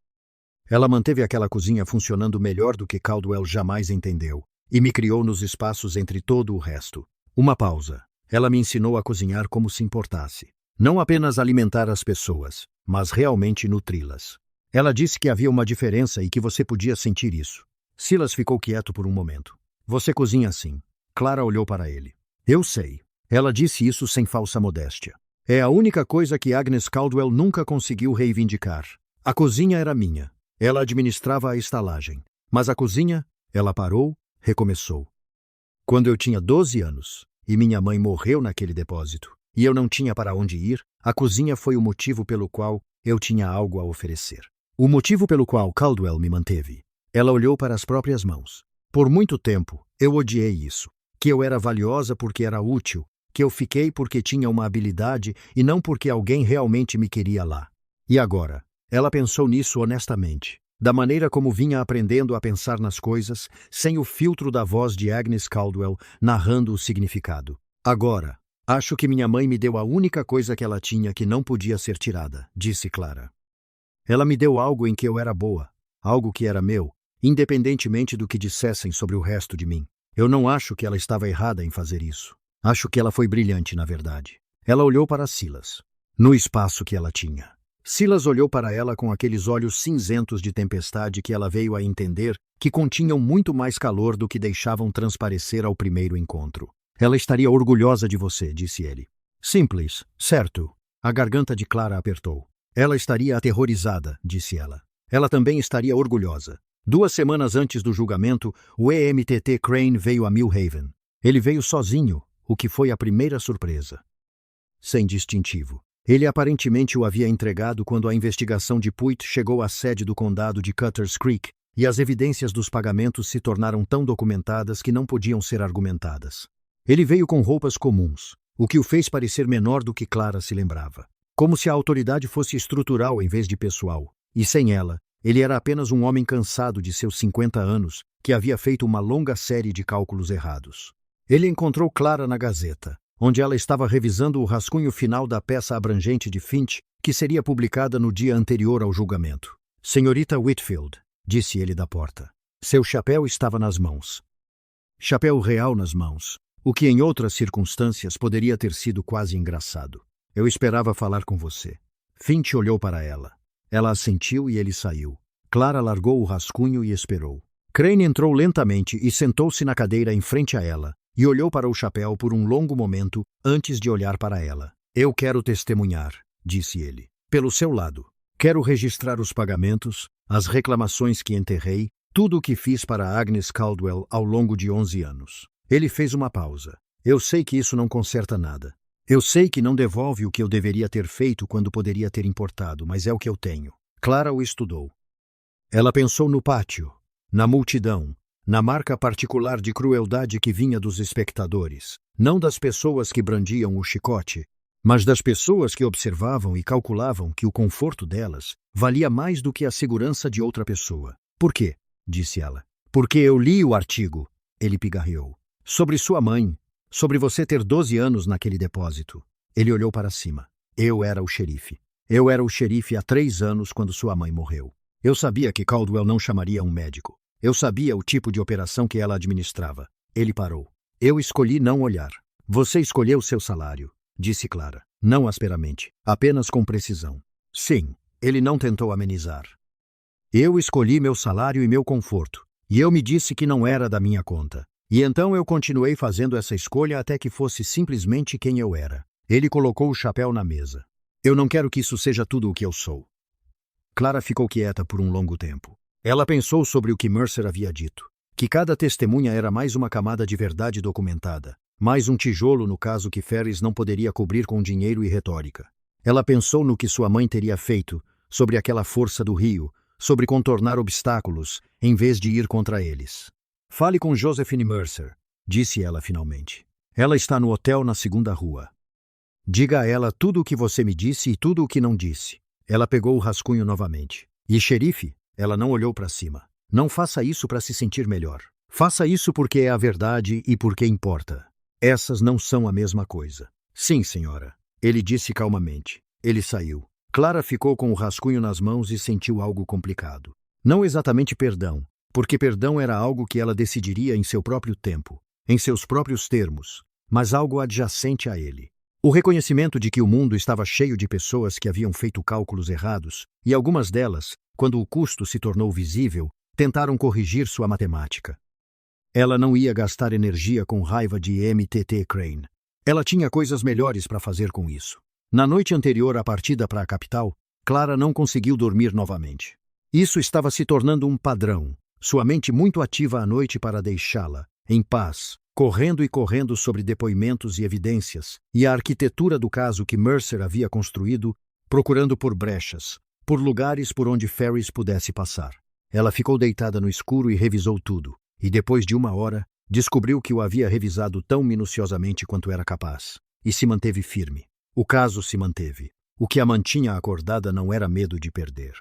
[SPEAKER 1] Ela manteve aquela cozinha funcionando melhor do que Caldwell jamais entendeu e me criou nos espaços entre todo o resto. Uma pausa. Ela me ensinou a cozinhar como se importasse. Não apenas alimentar as pessoas, mas realmente nutri-las. Ela disse que havia uma diferença e que você podia sentir isso. Silas ficou quieto por um momento. Você cozinha assim. Clara olhou para ele. Eu sei. Ela disse isso sem falsa modéstia. É a única coisa que Agnes Caldwell nunca conseguiu reivindicar. A cozinha era minha. Ela administrava a estalagem. Mas a cozinha, ela parou, recomeçou. Quando eu tinha 12 anos, e minha mãe morreu naquele depósito, e eu não tinha para onde ir, a cozinha foi o motivo pelo qual eu tinha algo a oferecer. O motivo pelo qual Caldwell me manteve. Ela olhou para as próprias mãos. Por muito tempo, eu odiei isso. Que eu era valiosa porque era útil, que eu fiquei porque tinha uma habilidade e não porque alguém realmente me queria lá. E agora? Ela pensou nisso honestamente, da maneira como vinha aprendendo a pensar nas coisas, sem o filtro da voz de Agnes Caldwell narrando o significado. Agora, acho que minha mãe me deu a única coisa que ela tinha que não podia ser tirada, disse Clara. Ela me deu algo em que eu era boa, algo que era meu, independentemente do que dissessem sobre o resto de mim. Eu não acho que ela estava errada em fazer isso. Acho que ela foi brilhante, na verdade. Ela olhou para Silas, no espaço que ela tinha. Silas olhou para ela com aqueles olhos cinzentos de tempestade que ela veio a entender que continham muito mais calor do que deixavam transparecer ao primeiro encontro. Ela estaria orgulhosa de você, disse ele. Simples, certo. A garganta de Clara apertou. Ela estaria aterrorizada, disse ela. Ela também estaria orgulhosa. 2 semanas antes do julgamento, o EMTT Crane veio a Millhaven. Ele veio sozinho, o que foi a primeira surpresa. Sem distintivo. Ele aparentemente o havia entregado quando a investigação de Puit chegou à sede do condado de Cutters Creek, e as evidências dos pagamentos se tornaram tão documentadas que não podiam ser argumentadas. Ele veio com roupas comuns, o que o fez parecer menor do que Clara se lembrava. Como se a autoridade fosse estrutural em vez de pessoal, e sem ela, ele era apenas um homem cansado de seus 50 anos, que havia feito uma longa série de cálculos errados. Ele encontrou Clara na Gazeta, onde ela estava revisando o rascunho final da peça abrangente de Finch, que seria publicada no dia anterior ao julgamento. Senhorita Whitfield, disse ele da porta. Seu chapéu estava nas mãos. Chapéu real nas mãos, o que em outras circunstâncias poderia ter sido quase engraçado. Eu esperava falar com você. Finch olhou para ela. Ela assentiu e ele saiu. Clara largou o rascunho e esperou. Crane entrou lentamente e sentou-se na cadeira em frente a ela, e olhou para o chapéu por um longo momento antes de olhar para ela. Eu quero testemunhar, disse ele. Pelo seu lado. Quero registrar os pagamentos, as reclamações que enterrei, tudo o que fiz para Agnes Caldwell ao longo de 11 anos. Ele fez uma pausa. Eu sei que isso não conserta nada. Eu sei que não devolve o que eu deveria ter feito quando poderia ter importado, mas é o que eu tenho. Clara o estudou. Ela pensou no pátio, na multidão, na marca particular de crueldade que vinha dos espectadores, não das pessoas que brandiam o chicote, mas das pessoas que observavam e calculavam que o conforto delas valia mais do que a segurança de outra pessoa. Por quê? Disse ela. Porque eu li o artigo, ele pigarreou. Sobre sua mãe, sobre você ter 12 anos naquele depósito. Ele olhou para cima. Eu era o xerife. Eu era o xerife há 3 anos quando sua mãe morreu. Eu sabia que Caldwell não chamaria um médico. Eu sabia o tipo de operação que ela administrava. Ele parou. Eu escolhi não olhar. Você escolheu seu salário, disse Clara. Não asperamente, apenas com precisão. Sim, ele não tentou amenizar. Eu escolhi meu salário e meu conforto, e eu me disse que não era da minha conta. E então eu continuei fazendo essa escolha até que fosse simplesmente quem eu era. Ele colocou o chapéu na mesa. Eu não quero que isso seja tudo o que eu sou. Clara ficou quieta por um longo tempo. Ela pensou sobre o que Mercer havia dito, que cada testemunha era mais uma camada de verdade documentada, mais um tijolo no caso que Ferris não poderia cobrir com dinheiro e retórica. Ela pensou no que sua mãe teria feito, sobre aquela força do rio, sobre contornar obstáculos, em vez de ir contra eles. Fale com Josephine Mercer, disse ela finalmente. Ela está no hotel na 2ª rua. Diga a ela tudo o que você me disse e tudo o que não disse. Ela pegou o rascunho novamente. E xerife? Ela não olhou para cima. Não faça isso para se sentir melhor. Faça isso porque é a verdade e porque importa. Essas não são a mesma coisa. Sim, senhora. Ele disse calmamente. Ele saiu. Clara ficou com o rascunho nas mãos e sentiu algo complicado. Não exatamente perdão, porque perdão era algo que ela decidiria em seu próprio tempo, em seus próprios termos, mas algo adjacente a ele. O reconhecimento de que o mundo estava cheio de pessoas que haviam feito cálculos errados, e algumas delas, quando o custo se tornou visível, tentaram corrigir sua matemática. Ela não ia gastar energia com raiva de MTT Crane. Ela tinha coisas melhores para fazer com isso. Na noite anterior à partida para a capital, Clara não conseguiu dormir novamente. Isso estava se tornando um padrão, sua mente muito ativa à noite para deixá-la, em paz, correndo e correndo sobre depoimentos e evidências, e a arquitetura do caso que Mercer havia construído, procurando por brechas, por lugares por onde Ferris pudesse passar. Ela ficou deitada no escuro e revisou tudo, e depois de 1 hora, descobriu que o havia revisado tão minuciosamente quanto era capaz, e se manteve firme. O caso se manteve. O que a mantinha acordada não era medo de perder.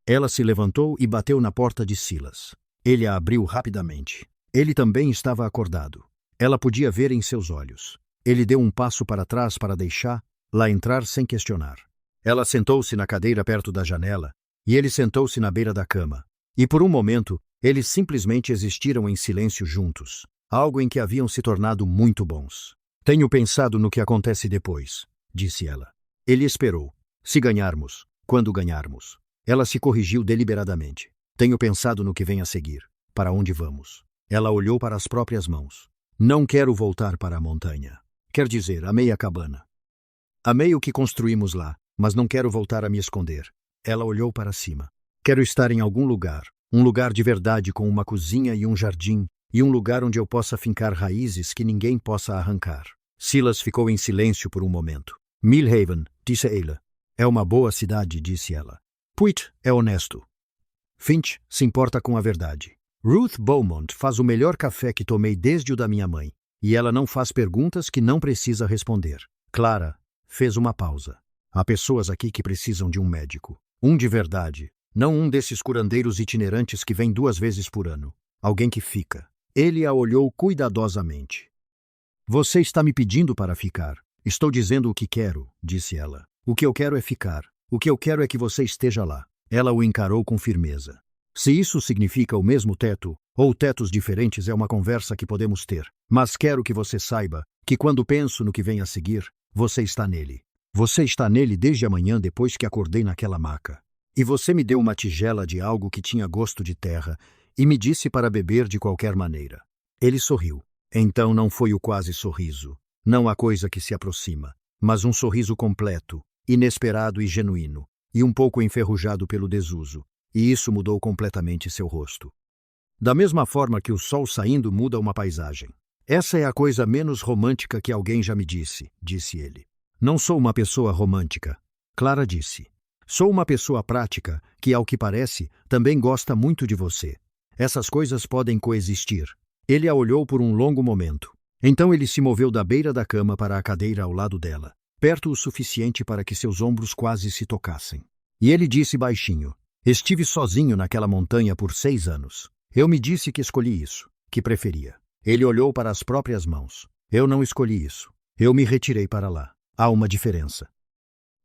[SPEAKER 1] Ela se levantou e bateu na porta de Silas. Ele a abriu rapidamente. Ele também estava acordado. Ela podia ver em seus olhos. Ele deu um passo para trás para deixá-la entrar sem questionar. Ela sentou-se na cadeira perto da janela, e ele sentou-se na beira da cama. E por um momento, eles simplesmente existiram em silêncio juntos, algo em que haviam se tornado muito bons. Tenho pensado no que acontece depois, disse ela. Ele esperou. Se ganharmos, quando ganharmos. Ela se corrigiu deliberadamente. Tenho pensado no que vem a seguir. Para onde vamos? Ela olhou para as próprias mãos. Não quero voltar para a montanha. Quer dizer, amei a cabana. Amei o que construímos lá, mas não quero voltar a me esconder. Ela olhou para cima. Quero estar em algum lugar. Um lugar de verdade com uma cozinha e um jardim, e um lugar onde eu possa fincar raízes que ninguém possa arrancar. Silas ficou em silêncio por um momento. Millhaven, disse ela. É uma boa cidade, disse ela. Puit é honesto. Finch se importa com a verdade. Ruth Beaumont faz o melhor café que tomei desde o da minha mãe, e ela não faz perguntas que não precisa responder. Clara fez uma pausa. Há pessoas aqui que precisam de um médico. Um de verdade. Não um desses curandeiros itinerantes que vem 2 vezes por ano. Alguém que fica. Ele a olhou cuidadosamente. Você está me pedindo para ficar. Estou dizendo o que quero, disse ela. O que eu quero é ficar. O que eu quero é que você esteja lá. Ela o encarou com firmeza. Se isso significa o mesmo teto, ou tetos diferentes, é uma conversa que podemos ter. Mas quero que você saiba que quando penso no que vem a seguir, você está nele. Você está nele desde amanhã depois que acordei naquela maca. E você me deu uma tigela de algo que tinha gosto de terra, e me disse para beber de qualquer maneira. Ele sorriu. Então não foi o quase sorriso, não a coisa que se aproxima, mas um sorriso completo, inesperado e genuíno, e um pouco enferrujado pelo desuso, e isso mudou completamente seu rosto. Da mesma forma que o sol saindo muda uma paisagem. Essa é a coisa menos romântica que alguém já me disse ele. Não sou uma pessoa romântica, Clara disse. Sou uma pessoa prática que, ao que parece, também gosta muito de você. Essas coisas podem coexistir. Ele a olhou por um longo momento. Então ele se moveu da beira da cama para a cadeira ao lado dela, perto o suficiente para que seus ombros quase se tocassem. E ele disse baixinho: estive sozinho naquela montanha por 6 anos. Eu me disse que escolhi isso, que preferia. Ele olhou para as próprias mãos. Eu não escolhi isso. Eu me retirei para lá. Há uma diferença.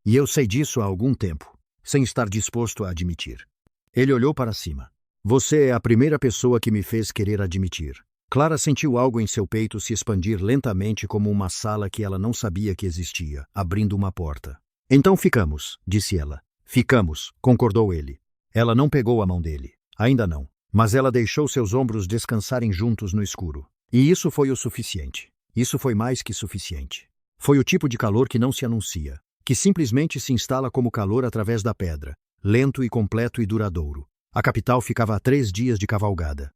[SPEAKER 1] E eu sei disso há algum tempo, sem estar disposto a admitir. Ele olhou para cima. Você é a primeira pessoa que me fez querer admitir. Clara sentiu algo em seu peito se expandir lentamente como uma sala que ela não sabia que existia, abrindo uma porta. Então ficamos, disse ela. Ficamos, concordou ele. Ela não pegou a mão dele. Ainda não. Mas ela deixou seus ombros descansarem juntos no escuro. E isso foi o suficiente. Isso foi mais que suficiente. Foi o tipo de calor que não se anuncia, que simplesmente se instala como calor através da pedra, lento e completo e duradouro. A capital ficava a 3 dias de cavalgada.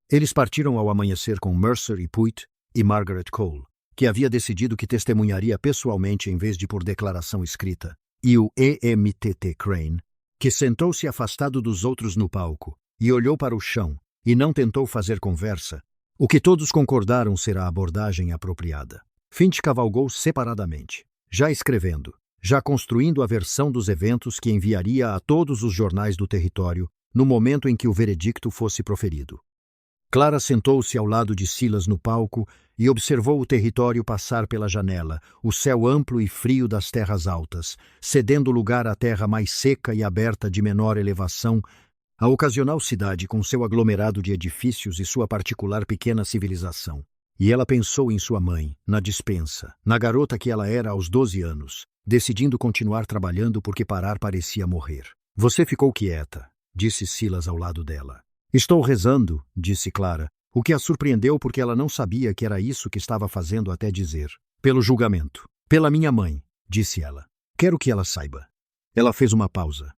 [SPEAKER 1] Eles partiram ao amanhecer com Mercer e Puit e Margaret Cole, que havia decidido que testemunharia pessoalmente em vez de por declaração escrita, e o EMTT Crane, que sentou-se afastado dos outros no palco e olhou para o chão e não tentou fazer conversa, o que todos concordaram ser a abordagem apropriada. Finch cavalgou separadamente, já escrevendo, já construindo a versão dos eventos que enviaria a todos os jornais do território no momento em que o veredicto fosse proferido. Clara sentou-se ao lado de Silas no palco e observou o território passar pela janela, o céu amplo e frio das terras altas, cedendo lugar à terra mais seca e aberta de menor elevação, a ocasional cidade com seu aglomerado de edifícios e sua particular pequena civilização. E ela pensou em sua mãe, na despensa, na garota que ela era aos 12 anos, decidindo continuar trabalhando porque parar parecia morrer. Você ficou quieta, disse Silas ao lado dela. Estou rezando, disse Clara, o que a surpreendeu porque ela não sabia que era isso que estava fazendo até dizer. Pelo julgamento. Pela minha mãe, disse ela. Quero que ela saiba. Ela fez uma pausa.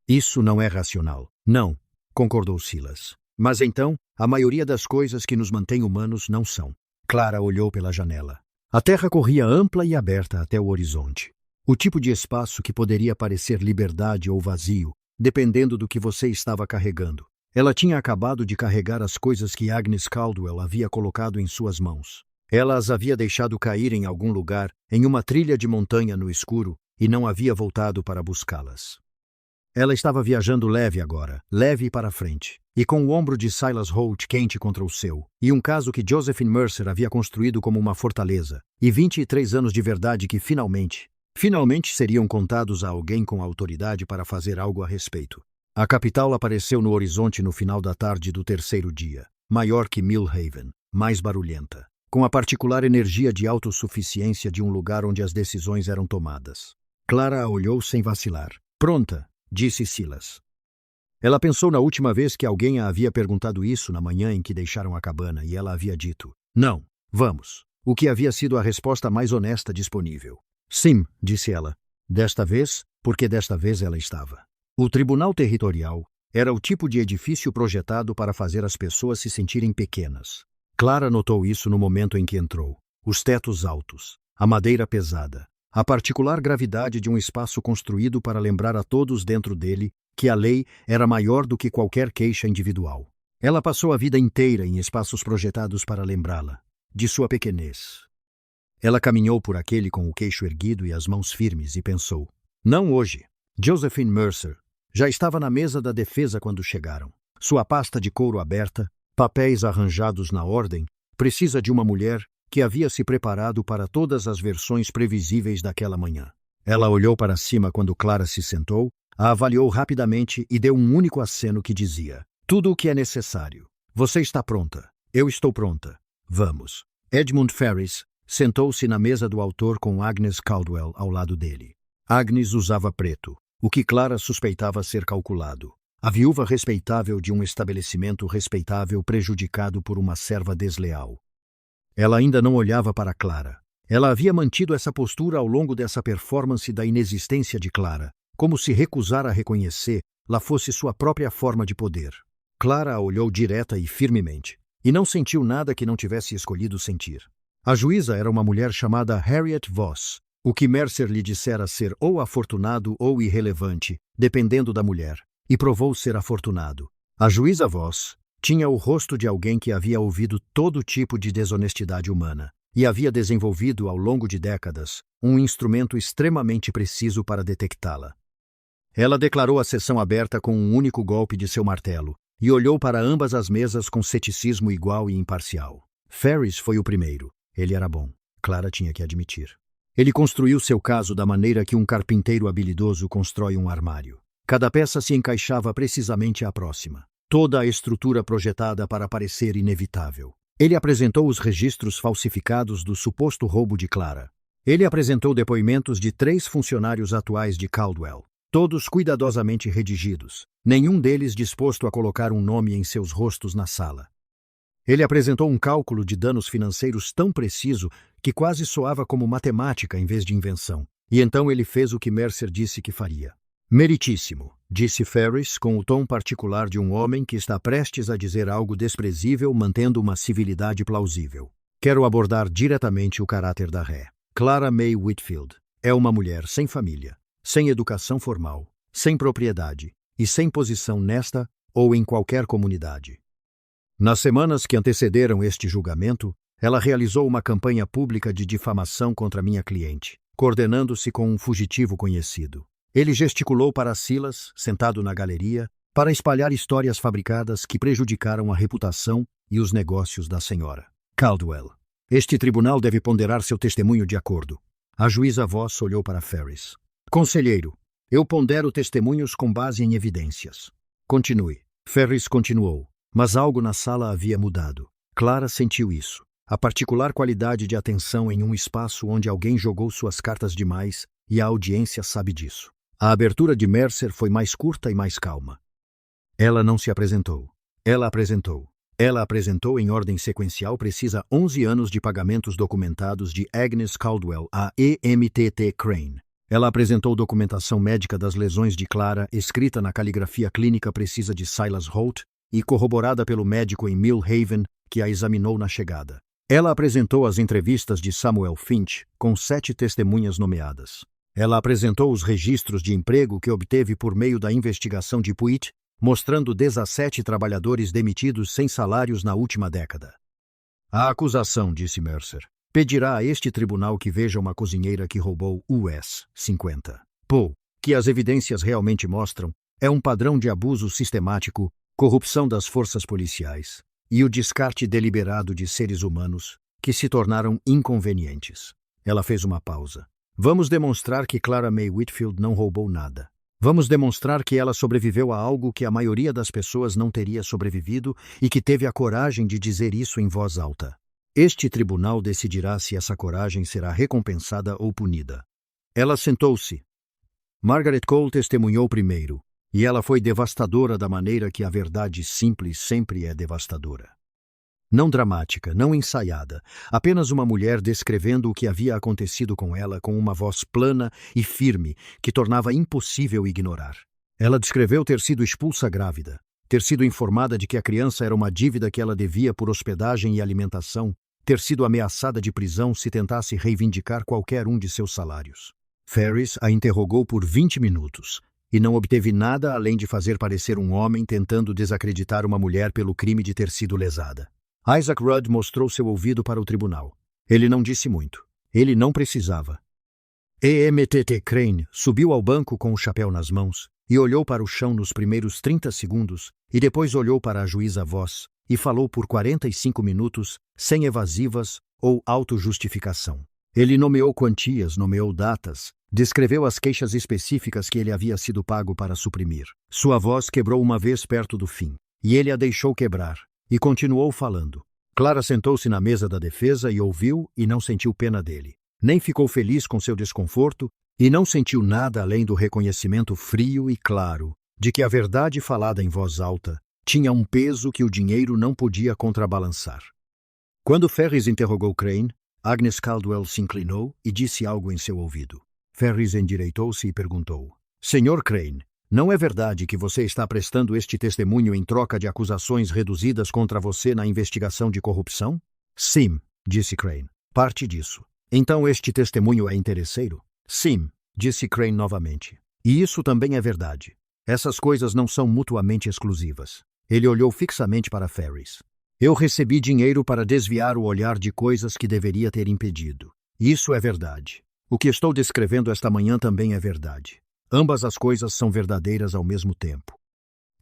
[SPEAKER 1] Isso não é racional. Não, concordou Silas. Mas então, a maioria das coisas que nos mantém humanos não são. Clara olhou pela janela. A terra corria ampla e aberta até o horizonte. O tipo de espaço que poderia parecer liberdade ou vazio, dependendo do que você estava carregando. Ela tinha acabado de carregar as coisas que Agnes Caldwell havia colocado em suas mãos. Ela as havia deixado cair em algum lugar, em uma trilha de montanha no escuro, e não havia voltado para buscá-las. Ela estava viajando leve agora, leve para frente, e com o ombro de Silas Holt quente contra o seu, e um caso que Josephine Mercer havia construído como uma fortaleza, e 23 anos de verdade que finalmente seriam contados a alguém com autoridade para fazer algo a respeito. A capital apareceu no horizonte no final da tarde do terceiro dia, maior que Millhaven, mais barulhenta, com a particular energia de autossuficiência de um lugar onde as decisões eram tomadas. Clara a olhou sem vacilar. Pronta, disse Silas. Ela pensou na última vez que alguém a havia perguntado isso na manhã em que deixaram a cabana e ela havia dito, não, vamos, o que havia sido a resposta mais honesta disponível. Sim, disse ela, desta vez, porque desta vez ela estava. O Tribunal Territorial era o tipo de edifício projetado para fazer as pessoas se sentirem pequenas. Clara notou isso no momento em que entrou. Os tetos altos, a madeira pesada, a particular gravidade de um espaço construído para lembrar a todos dentro dele que a lei era maior do que qualquer queixa individual. Ela passou a vida inteira em espaços projetados para lembrá-la de sua pequenez. Ela caminhou por aquele com o queixo erguido e as mãos firmes e pensou, não hoje. Josephine Mercer já estava na mesa da defesa quando chegaram. Sua pasta de couro aberta, papéis arranjados na ordem, precisa de uma mulher que havia se preparado para todas as versões previsíveis daquela manhã. Ela olhou para cima quando Clara se sentou, a avaliou rapidamente e deu um único aceno que dizia, tudo o que é necessário. Você está pronta. Eu estou pronta. Vamos. Edmund Ferris sentou-se na mesa do autor com Agnes Caldwell ao lado dele. Agnes usava preto, o que Clara suspeitava ser calculado. A viúva respeitável de um estabelecimento respeitável prejudicado por uma serva desleal. Ela ainda não olhava para Clara. Ela havia mantido essa postura ao longo dessa performance da inexistência de Clara, como se recusar a reconhecer lá fosse sua própria forma de poder. Clara a olhou direta e firmemente, e não sentiu nada que não tivesse escolhido sentir. A juíza era uma mulher chamada Harriet Voss, o que Mercer lhe dissera ser ou afortunado ou irrelevante, dependendo da mulher, e provou ser afortunado. A juíza Voss tinha o rosto de alguém que havia ouvido todo tipo de desonestidade humana e havia desenvolvido ao longo de décadas um instrumento extremamente preciso para detectá-la. Ela declarou a sessão aberta com um único golpe de seu martelo e olhou para ambas as mesas com ceticismo igual e imparcial. Ferris foi o primeiro. Ele era bom. Clara tinha que admitir. Ele construiu seu caso da maneira que um carpinteiro habilidoso constrói um armário. Cada peça se encaixava precisamente à próxima. Toda a estrutura projetada para parecer inevitável. Ele apresentou os registros falsificados do suposto roubo de Clara. Ele apresentou depoimentos de 3 funcionários atuais de Caldwell, todos cuidadosamente redigidos, nenhum deles disposto a colocar um nome em seus rostos na sala. Ele apresentou um cálculo de danos financeiros tão preciso que quase soava como matemática em vez de invenção. E então ele fez o que Mercer disse que faria. Meritíssimo, disse Ferris com o tom particular de um homem que está prestes a dizer algo desprezível mantendo uma civilidade plausível. Quero abordar diretamente o caráter da ré. Clara May Whitfield é uma mulher sem família, sem educação formal, sem propriedade e sem posição nesta ou em qualquer comunidade. Nas semanas que antecederam este julgamento, ela realizou uma campanha pública de difamação contra minha cliente, coordenando-se com um fugitivo conhecido. Ele gesticulou para Silas, sentado na galeria, para espalhar histórias fabricadas que prejudicaram a reputação e os negócios da senhora Caldwell. Este tribunal deve ponderar seu testemunho de acordo. A juíza Voss olhou para Ferris. Conselheiro, eu pondero testemunhos com base em evidências. Continue. Ferris continuou, mas algo na sala havia mudado. Clara sentiu isso. A particular qualidade de atenção em um espaço onde alguém jogou suas cartas demais e a audiência sabe disso. A abertura de Mercer foi mais curta e mais calma. Ela não se apresentou. Ela apresentou. Ela apresentou em ordem sequencial precisa 11 anos de pagamentos documentados de Agnes Caldwell à EMTT Crane. Ela apresentou documentação médica das lesões de Clara, escrita na caligrafia clínica precisa de Silas Holt e corroborada pelo médico em Mill Haven, que a examinou na chegada. Ela apresentou as entrevistas de Samuel Finch, com 7 testemunhas nomeadas. Ela apresentou os registros de emprego que obteve por meio da investigação de Puit, mostrando 17 trabalhadores demitidos sem salários na última década. A acusação, disse Mercer, pedirá a este tribunal que veja uma cozinheira que roubou US 50. Que as evidências realmente mostram é um padrão de abuso sistemático, corrupção das forças policiais e o descarte deliberado de seres humanos que se tornaram inconvenientes. Ela fez uma pausa. Vamos demonstrar que Clara May Whitfield não roubou nada. Vamos demonstrar que ela sobreviveu a algo que a maioria das pessoas não teria sobrevivido e que teve a coragem de dizer isso em voz alta. Este tribunal decidirá se essa coragem será recompensada ou punida. Ela sentou-se. Margaret Cole testemunhou primeiro, e ela foi devastadora da maneira que a verdade simples sempre é devastadora. Não dramática, não ensaiada, apenas uma mulher descrevendo o que havia acontecido com ela com uma voz plana e firme que tornava impossível ignorar. Ela descreveu ter sido expulsa grávida, ter sido informada de que a criança era uma dívida que ela devia por hospedagem e alimentação, ter sido ameaçada de prisão se tentasse reivindicar qualquer um de seus salários. Ferris a interrogou por 20 minutos e não obteve nada além de fazer parecer um homem tentando desacreditar uma mulher pelo crime de ter sido lesada. Isaac Rudd mostrou seu ouvido para o tribunal. Ele não disse muito. Ele não precisava. EMTT Crane subiu ao banco com o chapéu nas mãos e olhou para o chão nos primeiros 30 segundos e depois olhou para a juíza Voss e falou por 45 minutos, sem evasivas ou autojustificação. Ele nomeou quantias, nomeou datas, descreveu as queixas específicas que ele havia sido pago para suprimir. Sua voz quebrou uma vez perto do fim, e ele a deixou quebrar. E continuou falando. Clara sentou-se na mesa da defesa e ouviu e não sentiu pena dele. Nem ficou feliz com seu desconforto e não sentiu nada além do reconhecimento frio e claro de que a verdade falada em voz alta tinha um peso que o dinheiro não podia contrabalançar. Quando Ferris interrogou Crane, Agnes Caldwell se inclinou e disse algo em seu ouvido. Ferris endireitou-se e perguntou: Senhor Crane, não é verdade que você está prestando este testemunho em troca de acusações reduzidas contra você na investigação de corrupção? Sim, disse Crane. Parte disso. Então este testemunho é interesseiro? Sim, disse Crane novamente. E isso também é verdade. Essas coisas não são mutuamente exclusivas. Ele olhou fixamente para Ferris. Eu recebi dinheiro para desviar o olhar de coisas que deveria ter impedido. Isso é verdade. O que estou descrevendo esta manhã também é verdade. Ambas as coisas são verdadeiras ao mesmo tempo.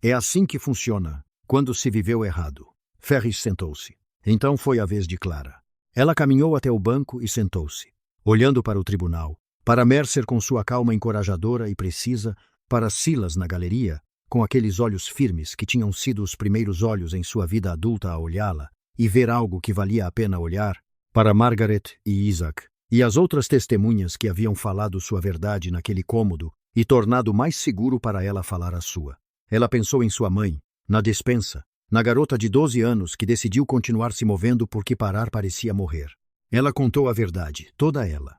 [SPEAKER 1] É assim que funciona, quando se viveu errado. Ferris sentou-se. Então foi a vez de Clara. Ela caminhou até o banco e sentou-se, olhando para o tribunal, para Mercer com sua calma encorajadora e precisa, para Silas na galeria, com aqueles olhos firmes que tinham sido os primeiros olhos em sua vida adulta a olhá-la e ver algo que valia a pena olhar, para Margaret e Isaac, e as outras testemunhas que haviam falado sua verdade naquele cômodo e tornado mais seguro para ela falar a sua. Ela pensou em sua mãe, na despensa, na garota de 12 anos que decidiu continuar se movendo porque parar parecia morrer. Ela contou a verdade, toda ela.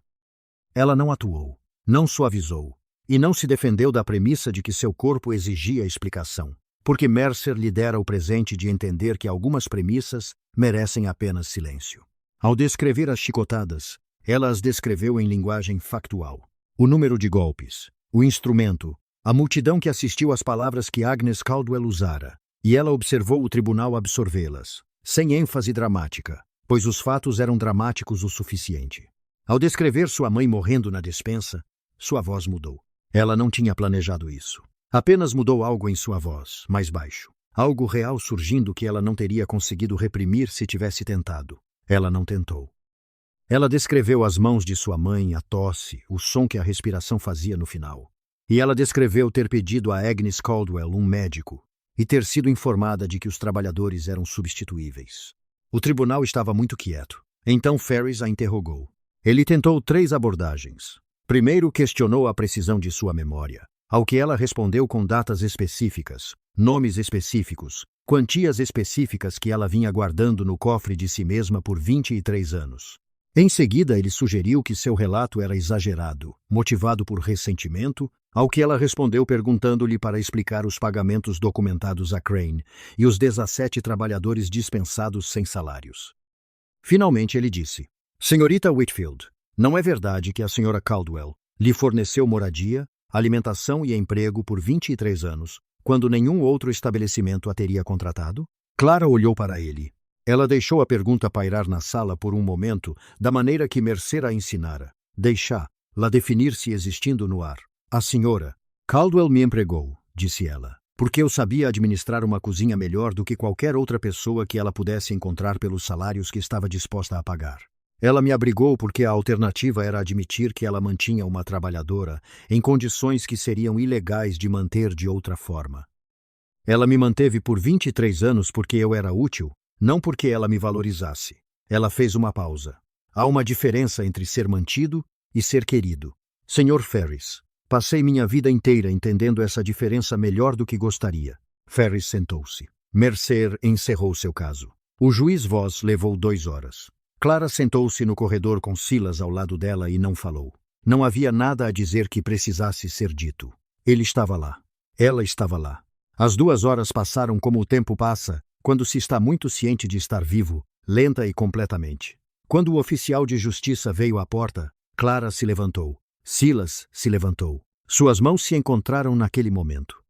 [SPEAKER 1] Ela não atuou, não suavizou, e não se defendeu da premissa de que seu corpo exigia explicação, porque Mercer lhe dera o presente de entender que algumas premissas merecem apenas silêncio. Ao descrever as chicotadas, ela as descreveu em linguagem factual. O número de golpes, o instrumento, a multidão que assistiu às palavras que Agnes Caldwell usara, e ela observou o tribunal absorvê-las, sem ênfase dramática, pois os fatos eram dramáticos o suficiente. Ao descrever sua mãe morrendo na despensa, sua voz mudou. Ela não tinha planejado isso. Apenas mudou algo em sua voz, mais baixo. Algo real surgindo que ela não teria conseguido reprimir se tivesse tentado. Ela não tentou. Ela descreveu as mãos de sua mãe, a tosse, o som que a respiração fazia no final. E ela descreveu ter pedido a Agnes Caldwell um médico e ter sido informada de que os trabalhadores eram substituíveis. O tribunal estava muito quieto. Então Ferris a interrogou. Ele tentou 3 abordagens. Primeiro questionou a precisão de sua memória, ao que ela respondeu com datas específicas, nomes específicos, quantias específicas que ela vinha guardando no cofre de si mesma por 23 anos. Em seguida, ele sugeriu que seu relato era exagerado, motivado por ressentimento, ao que ela respondeu perguntando-lhe para explicar os pagamentos documentados a Crane e os 17 trabalhadores dispensados sem salários. Finalmente ele disse: Senhorita Whitfield, não é verdade que a senhora Caldwell lhe forneceu moradia, alimentação e emprego por 23 anos, quando nenhum outro estabelecimento a teria contratado? Clara olhou para ele. Ela deixou a pergunta pairar na sala por um momento, da maneira que Mercer a ensinara. Deixá-la definir-se existindo no ar. A senhora Caldwell me empregou, disse ela, porque eu sabia administrar uma cozinha melhor do que qualquer outra pessoa que ela pudesse encontrar pelos salários que estava disposta a pagar. Ela me abrigou porque a alternativa era admitir que ela mantinha uma trabalhadora em condições que seriam ilegais de manter de outra forma. Ela me manteve por 23 anos porque eu era útil, não porque ela me valorizasse. Ela fez uma pausa. Há uma diferença entre ser mantido e ser querido. Senhor Ferris, passei minha vida inteira entendendo essa diferença melhor do que gostaria. Ferris sentou-se. Mercer encerrou seu caso. O juiz Voss levou 2 horas. Clara sentou-se no corredor com Silas ao lado dela e não falou. Não havia nada a dizer que precisasse ser dito. Ele estava lá. Ela estava lá. As 2 horas passaram como o tempo passa, quando se está muito ciente de estar vivo, lenta e completamente. Quando o oficial de justiça veio à porta, Clara se levantou. Silas se levantou. Suas mãos se encontraram naquele momento.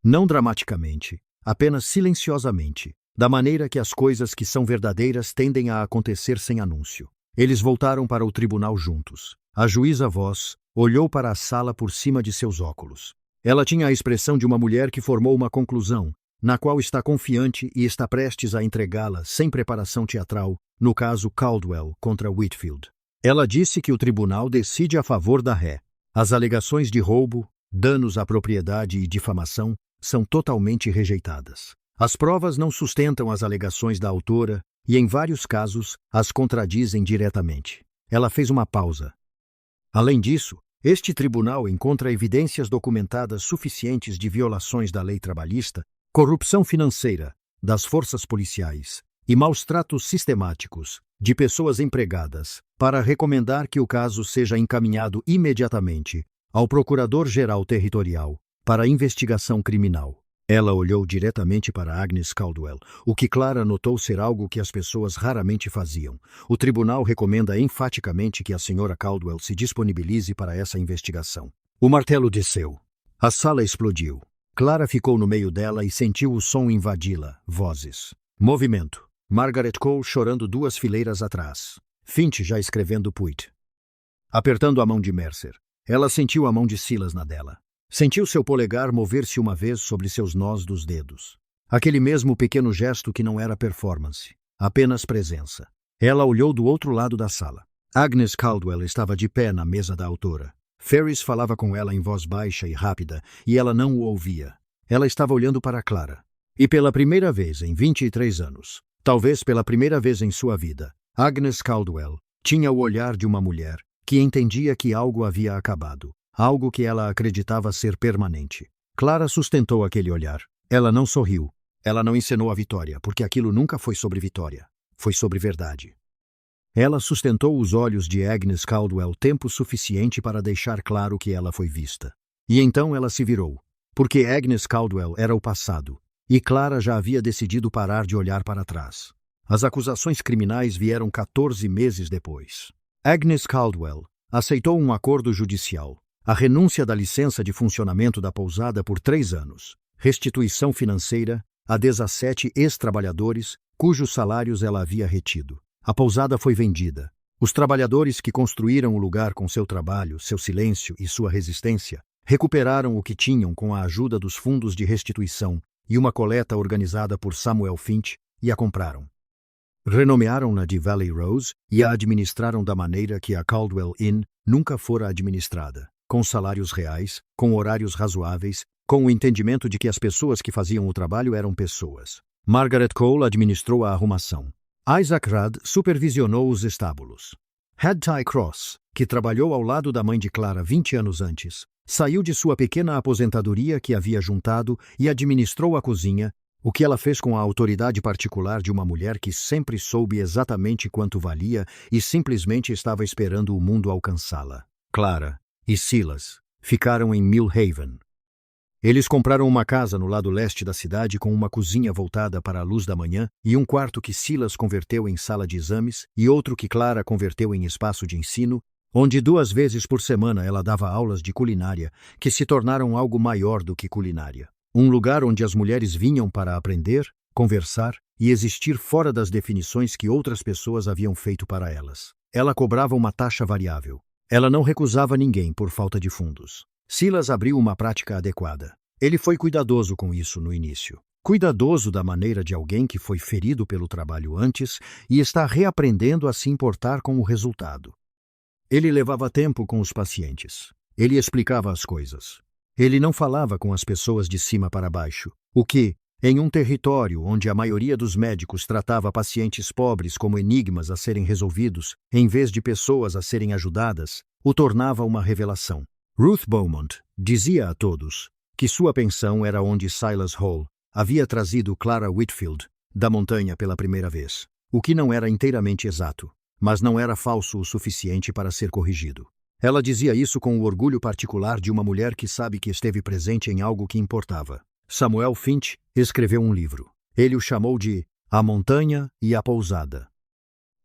[SPEAKER 1] Não dramaticamente, apenas silenciosamente, da maneira que as coisas que são verdadeiras tendem a acontecer sem anúncio. Eles voltaram para o tribunal juntos. A juíza Voss olhou para a sala por cima de seus óculos. Ela tinha a expressão de uma mulher que formou uma conclusão, na qual está confiante e está prestes a entregá-la sem preparação teatral, no caso Caldwell contra Whitfield. Ela disse que o tribunal decide a favor da ré. As alegações de roubo, danos à propriedade e difamação são totalmente rejeitadas. As provas não sustentam as alegações da autora e, em vários casos, as contradizem diretamente. Ela fez uma pausa. Além disso, Este tribunal encontra evidências documentadas suficientes de violações da lei trabalhista, corrupção financeira das forças policiais e maus-tratos sistemáticos de pessoas empregadas para recomendar que o caso seja encaminhado imediatamente ao Procurador-Geral Territorial para investigação criminal. Ela olhou diretamente para Agnes Caldwell, o que Clara notou ser algo que as pessoas raramente faziam. O tribunal recomenda enfaticamente que a senhora Caldwell se disponibilize para essa investigação. O martelo desceu. A sala explodiu. Clara ficou no meio dela e sentiu o som invadi-la. Vozes. Movimento. Margaret Cole chorando 2 fileiras atrás. Finch já escrevendo Puit. Apertando a mão de Mercer. Ela sentiu a mão de Silas na dela. Sentiu seu polegar mover-se uma vez sobre seus nós dos dedos. Aquele mesmo pequeno gesto que não era performance, apenas presença. Ela olhou do outro lado da sala. Agnes Caldwell estava de pé na mesa da autora. Ferris falava com ela em voz baixa e rápida, e ela não o ouvia. Ela estava olhando para Clara. E pela primeira vez em 23 anos, talvez pela primeira vez em sua vida, Agnes Caldwell tinha o olhar de uma mulher que entendia que algo havia acabado. Algo que ela acreditava ser permanente. Clara sustentou aquele olhar. Ela não sorriu. Ela não encenou a vitória, porque aquilo nunca foi sobre vitória. Foi sobre verdade. Ela sustentou os olhos de Agnes Caldwell tempo suficiente para deixar claro que ela foi vista. E então ela se virou, porque Agnes Caldwell era o passado, e Clara já havia decidido parar de olhar para trás. As acusações criminais vieram 14 meses depois. Agnes Caldwell aceitou um acordo judicial. A renúncia da licença de funcionamento da pousada por 3 anos, restituição financeira a 17 ex-trabalhadores cujos salários ela havia retido. A pousada foi vendida. Os trabalhadores que construíram o lugar com seu trabalho, seu silêncio e sua resistência recuperaram o que tinham com a ajuda dos fundos de restituição e uma coleta organizada por Samuel Finch e a compraram. Renomearam-na de Valley Rose e a administraram da maneira que a Caldwell Inn nunca fora administrada. Com salários reais, com horários razoáveis, com o entendimento de que as pessoas que faziam o trabalho eram pessoas. Margaret Cole administrou a arrumação. Isaac Rudd supervisionou os estábulos. Hattie Cross, que trabalhou ao lado da mãe de Clara 20 anos antes, saiu de sua pequena aposentadoria que havia juntado e administrou a cozinha, o que ela fez com a autoridade particular de uma mulher que sempre soube exatamente quanto valia e simplesmente estava esperando o mundo alcançá-la. Clara e Silas ficaram em Mill Haven. Eles compraram uma casa no lado leste da cidade com uma cozinha voltada para a luz da manhã e um quarto que Silas converteu em sala de exames e outro que Clara converteu em espaço de ensino, onde 2 vezes por semana ela dava aulas de culinária que se tornaram algo maior do que culinária. Um lugar onde as mulheres vinham para aprender, conversar e existir fora das definições que outras pessoas haviam feito para elas. Ela cobrava uma taxa variável. Ela não recusava ninguém por falta de fundos. Silas abriu uma prática adequada. Ele foi cuidadoso com isso no início. Cuidadoso da maneira de alguém que foi ferido pelo trabalho antes e está reaprendendo a se importar com o resultado. Ele levava tempo com os pacientes. Ele explicava as coisas. Ele não falava com as pessoas de cima para baixo, o que, em um território onde a maioria dos médicos tratava pacientes pobres como enigmas a serem resolvidos, em vez de pessoas a serem ajudadas, o tornava uma revelação. Ruth Beaumont dizia a todos que sua pensão era onde Silas Hall havia trazido Clara Whitfield da montanha pela primeira vez, o que não era inteiramente exato, mas não era falso o suficiente para ser corrigido. Ela dizia isso com o orgulho particular de uma mulher que sabe que esteve presente em algo que importava. Samuel Finch escreveu um livro. Ele o chamou de A Montanha e a Pousada.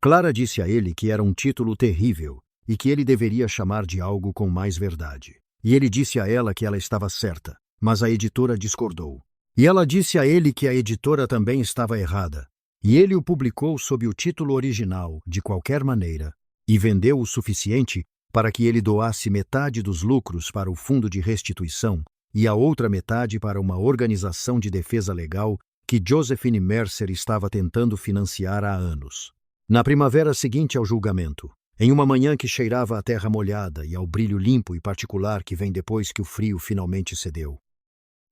[SPEAKER 1] Clara disse a ele que era um título terrível e que ele deveria chamar de algo com mais verdade. E ele disse a ela que ela estava certa, mas a editora discordou. E ela disse a ele que a editora também estava errada. E ele o publicou sob o título original, de qualquer maneira, e vendeu o suficiente para que ele doasse metade dos lucros para o fundo de restituição e a outra metade para uma organização de defesa legal que Josephine Mercer estava tentando financiar há anos. Na primavera seguinte ao julgamento, em uma manhã que cheirava a terra molhada e ao brilho limpo e particular que vem depois que o frio finalmente cedeu,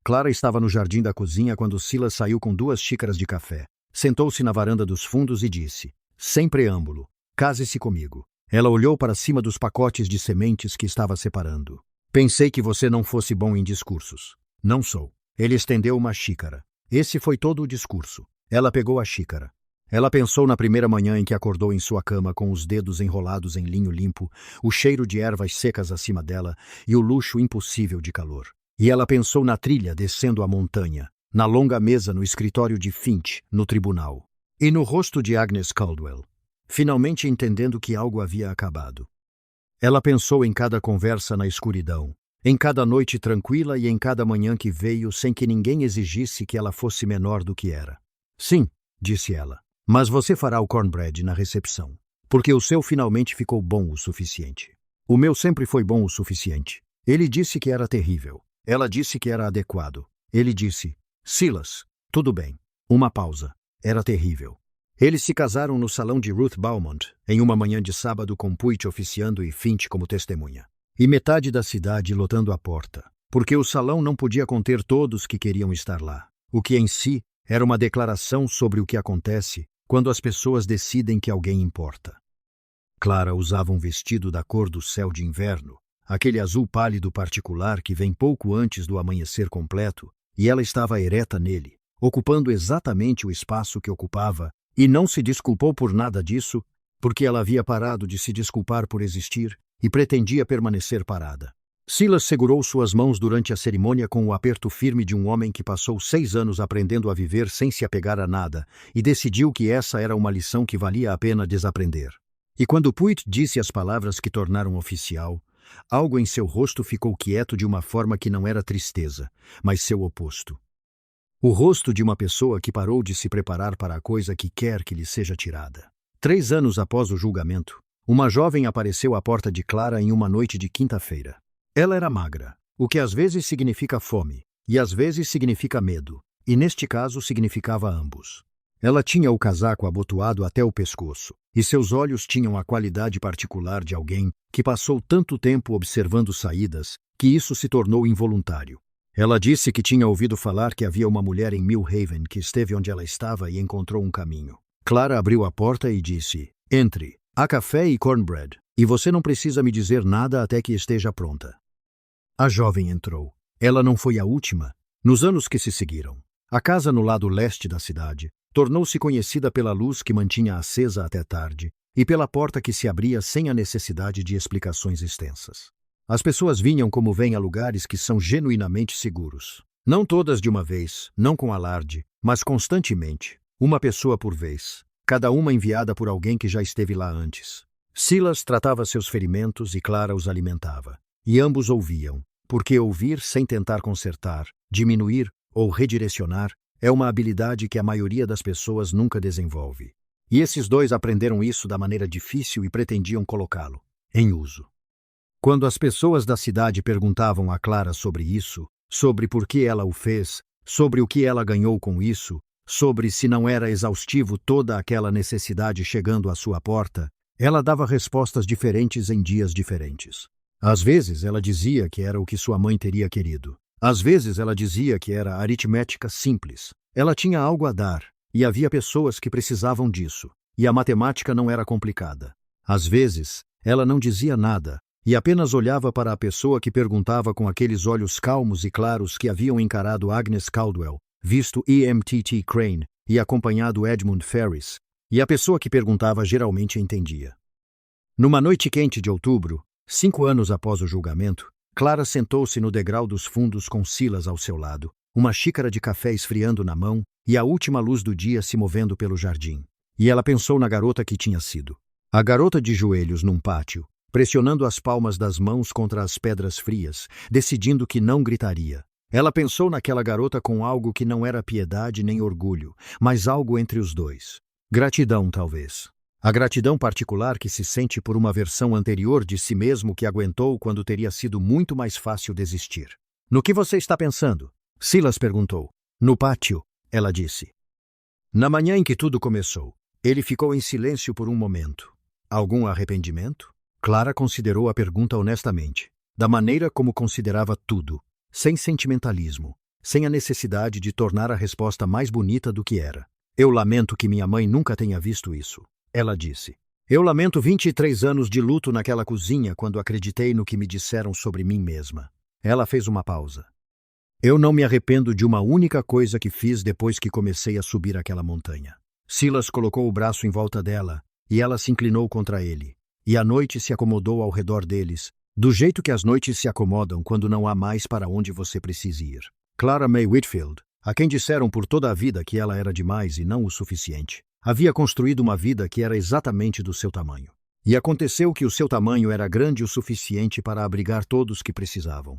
[SPEAKER 1] Clara estava no jardim da cozinha quando Silas saiu com 2 xícaras de café. Sentou-se na varanda dos fundos e disse, sem preâmbulo, case-se comigo. Ela olhou para cima dos pacotes de sementes que estava separando. Pensei que você não fosse bom em discursos. Não sou. Ele estendeu uma xícara. Esse foi todo o discurso. Ela pegou a xícara. Ela pensou na primeira manhã em que acordou em sua cama com os dedos enrolados em linho limpo, o cheiro de ervas secas acima dela e o luxo impossível de calor. E ela pensou na trilha descendo a montanha, na longa mesa no escritório de Finch, no tribunal. E no rosto de Agnes Caldwell, finalmente entendendo que algo havia acabado. Ela pensou em cada conversa na escuridão, em cada noite tranquila e em cada manhã que veio sem que ninguém exigisse que ela fosse menor do que era. Sim, disse ela, mas você fará o cornbread na recepção, porque o seu finalmente ficou bom o suficiente. O meu sempre foi bom o suficiente. Ele disse que era terrível. Ela disse que era adequado. Ele disse, Silas, tudo bem. Uma pausa. Era terrível. Eles se casaram no salão de Ruth Beaumont, em uma manhã de sábado com Puig oficiando e Finch como testemunha. E metade da cidade lotando a porta, porque o salão não podia conter todos que queriam estar lá, o que em si era uma declaração sobre o que acontece quando as pessoas decidem que alguém importa. Clara usava um vestido da cor do céu de inverno, aquele azul pálido particular que vem pouco antes do amanhecer completo, e ela estava ereta nele, ocupando exatamente o espaço que ocupava, e não se desculpou por nada disso, porque ela havia parado de se desculpar por existir e pretendia permanecer parada. Silas segurou suas mãos durante a cerimônia com o aperto firme de um homem que passou 6 anos aprendendo a viver sem se apegar a nada e decidiu que essa era uma lição que valia a pena desaprender. E quando Puig disse as palavras que tornaram oficial, algo em seu rosto ficou quieto de uma forma que não era tristeza, mas seu oposto. O rosto de uma pessoa que parou de se preparar para a coisa que quer que lhe seja tirada. 3 anos após o julgamento, uma jovem apareceu à porta de Clara em uma noite de quinta-feira. Ela era magra, o que às vezes significa fome, e às vezes significa medo, e neste caso significava ambos. Ela tinha o casaco abotoado até o pescoço, e seus olhos tinham a qualidade particular de alguém que passou tanto tempo observando saídas que isso se tornou involuntário. Ela disse que tinha ouvido falar que havia uma mulher em Mill Haven que esteve onde ela estava e encontrou um caminho. Clara abriu a porta e disse, entre, há café e cornbread, e você não precisa me dizer nada até que esteja pronta. A jovem entrou. Ela não foi a última. Nos anos que se seguiram, a casa no lado leste da cidade tornou-se conhecida pela luz que mantinha acesa até tarde e pela porta que se abria sem a necessidade de explicações extensas. As pessoas vinham como vêm a lugares que são genuinamente seguros. Não todas de uma vez, não com alarde, mas constantemente, uma pessoa por vez, cada uma enviada por alguém que já esteve lá antes. Silas tratava seus ferimentos e Clara os alimentava. E ambos ouviam, porque ouvir sem tentar consertar, diminuir ou redirecionar é uma habilidade que a maioria das pessoas nunca desenvolve. E esses dois aprenderam isso da maneira difícil e pretendiam colocá-lo em uso. Quando as pessoas da cidade perguntavam a Clara sobre isso, sobre por que ela o fez, sobre o que ela ganhou com isso, sobre se não era exaustivo toda aquela necessidade chegando à sua porta, ela dava respostas diferentes em dias diferentes. Às vezes ela dizia que era o que sua mãe teria querido. Às vezes ela dizia que era aritmética simples. Ela tinha algo a dar, e havia pessoas que precisavam disso, e a matemática não era complicada. Às vezes, ela não dizia nada, e apenas olhava para a pessoa que perguntava com aqueles olhos calmos e claros que haviam encarado Agnes Caldwell, visto E.M.T.T. Crane e acompanhado Edmund Ferris, e a pessoa que perguntava geralmente entendia. Numa noite quente de outubro, 5 anos após o julgamento, Clara sentou-se no degrau dos fundos com Silas ao seu lado, uma xícara de café esfriando na mão e a última luz do dia se movendo pelo jardim. E ela pensou na garota que tinha sido. A garota de joelhos num pátio, pressionando as palmas das mãos contra as pedras frias, decidindo que não gritaria. Ela pensou naquela garota com algo que não era piedade nem orgulho, mas algo entre os dois. Gratidão, talvez. A gratidão particular que se sente por uma versão anterior de si mesmo que aguentou quando teria sido muito mais fácil desistir. No que você está pensando? Silas perguntou. No pátio, ela disse. Na manhã em que tudo começou, ele ficou em silêncio por um momento. Algum arrependimento? Clara considerou a pergunta honestamente, da maneira como considerava tudo, sem sentimentalismo, sem a necessidade de tornar a resposta mais bonita do que era. Eu lamento que minha mãe nunca tenha visto isso, ela disse. Eu lamento 23 anos de luto naquela cozinha quando acreditei no que me disseram sobre mim mesma. Ela fez uma pausa. Eu não me arrependo de uma única coisa que fiz depois que comecei a subir aquela montanha. Silas colocou o braço em volta dela, e ela se inclinou contra ele. E a noite se acomodou ao redor deles, do jeito que as noites se acomodam quando não há mais para onde você precise ir. Clara May Whitfield, a quem disseram por toda a vida que ela era demais e não o suficiente, havia construído uma vida que era exatamente do seu tamanho. E aconteceu que o seu tamanho era grande o suficiente para abrigar todos que precisavam.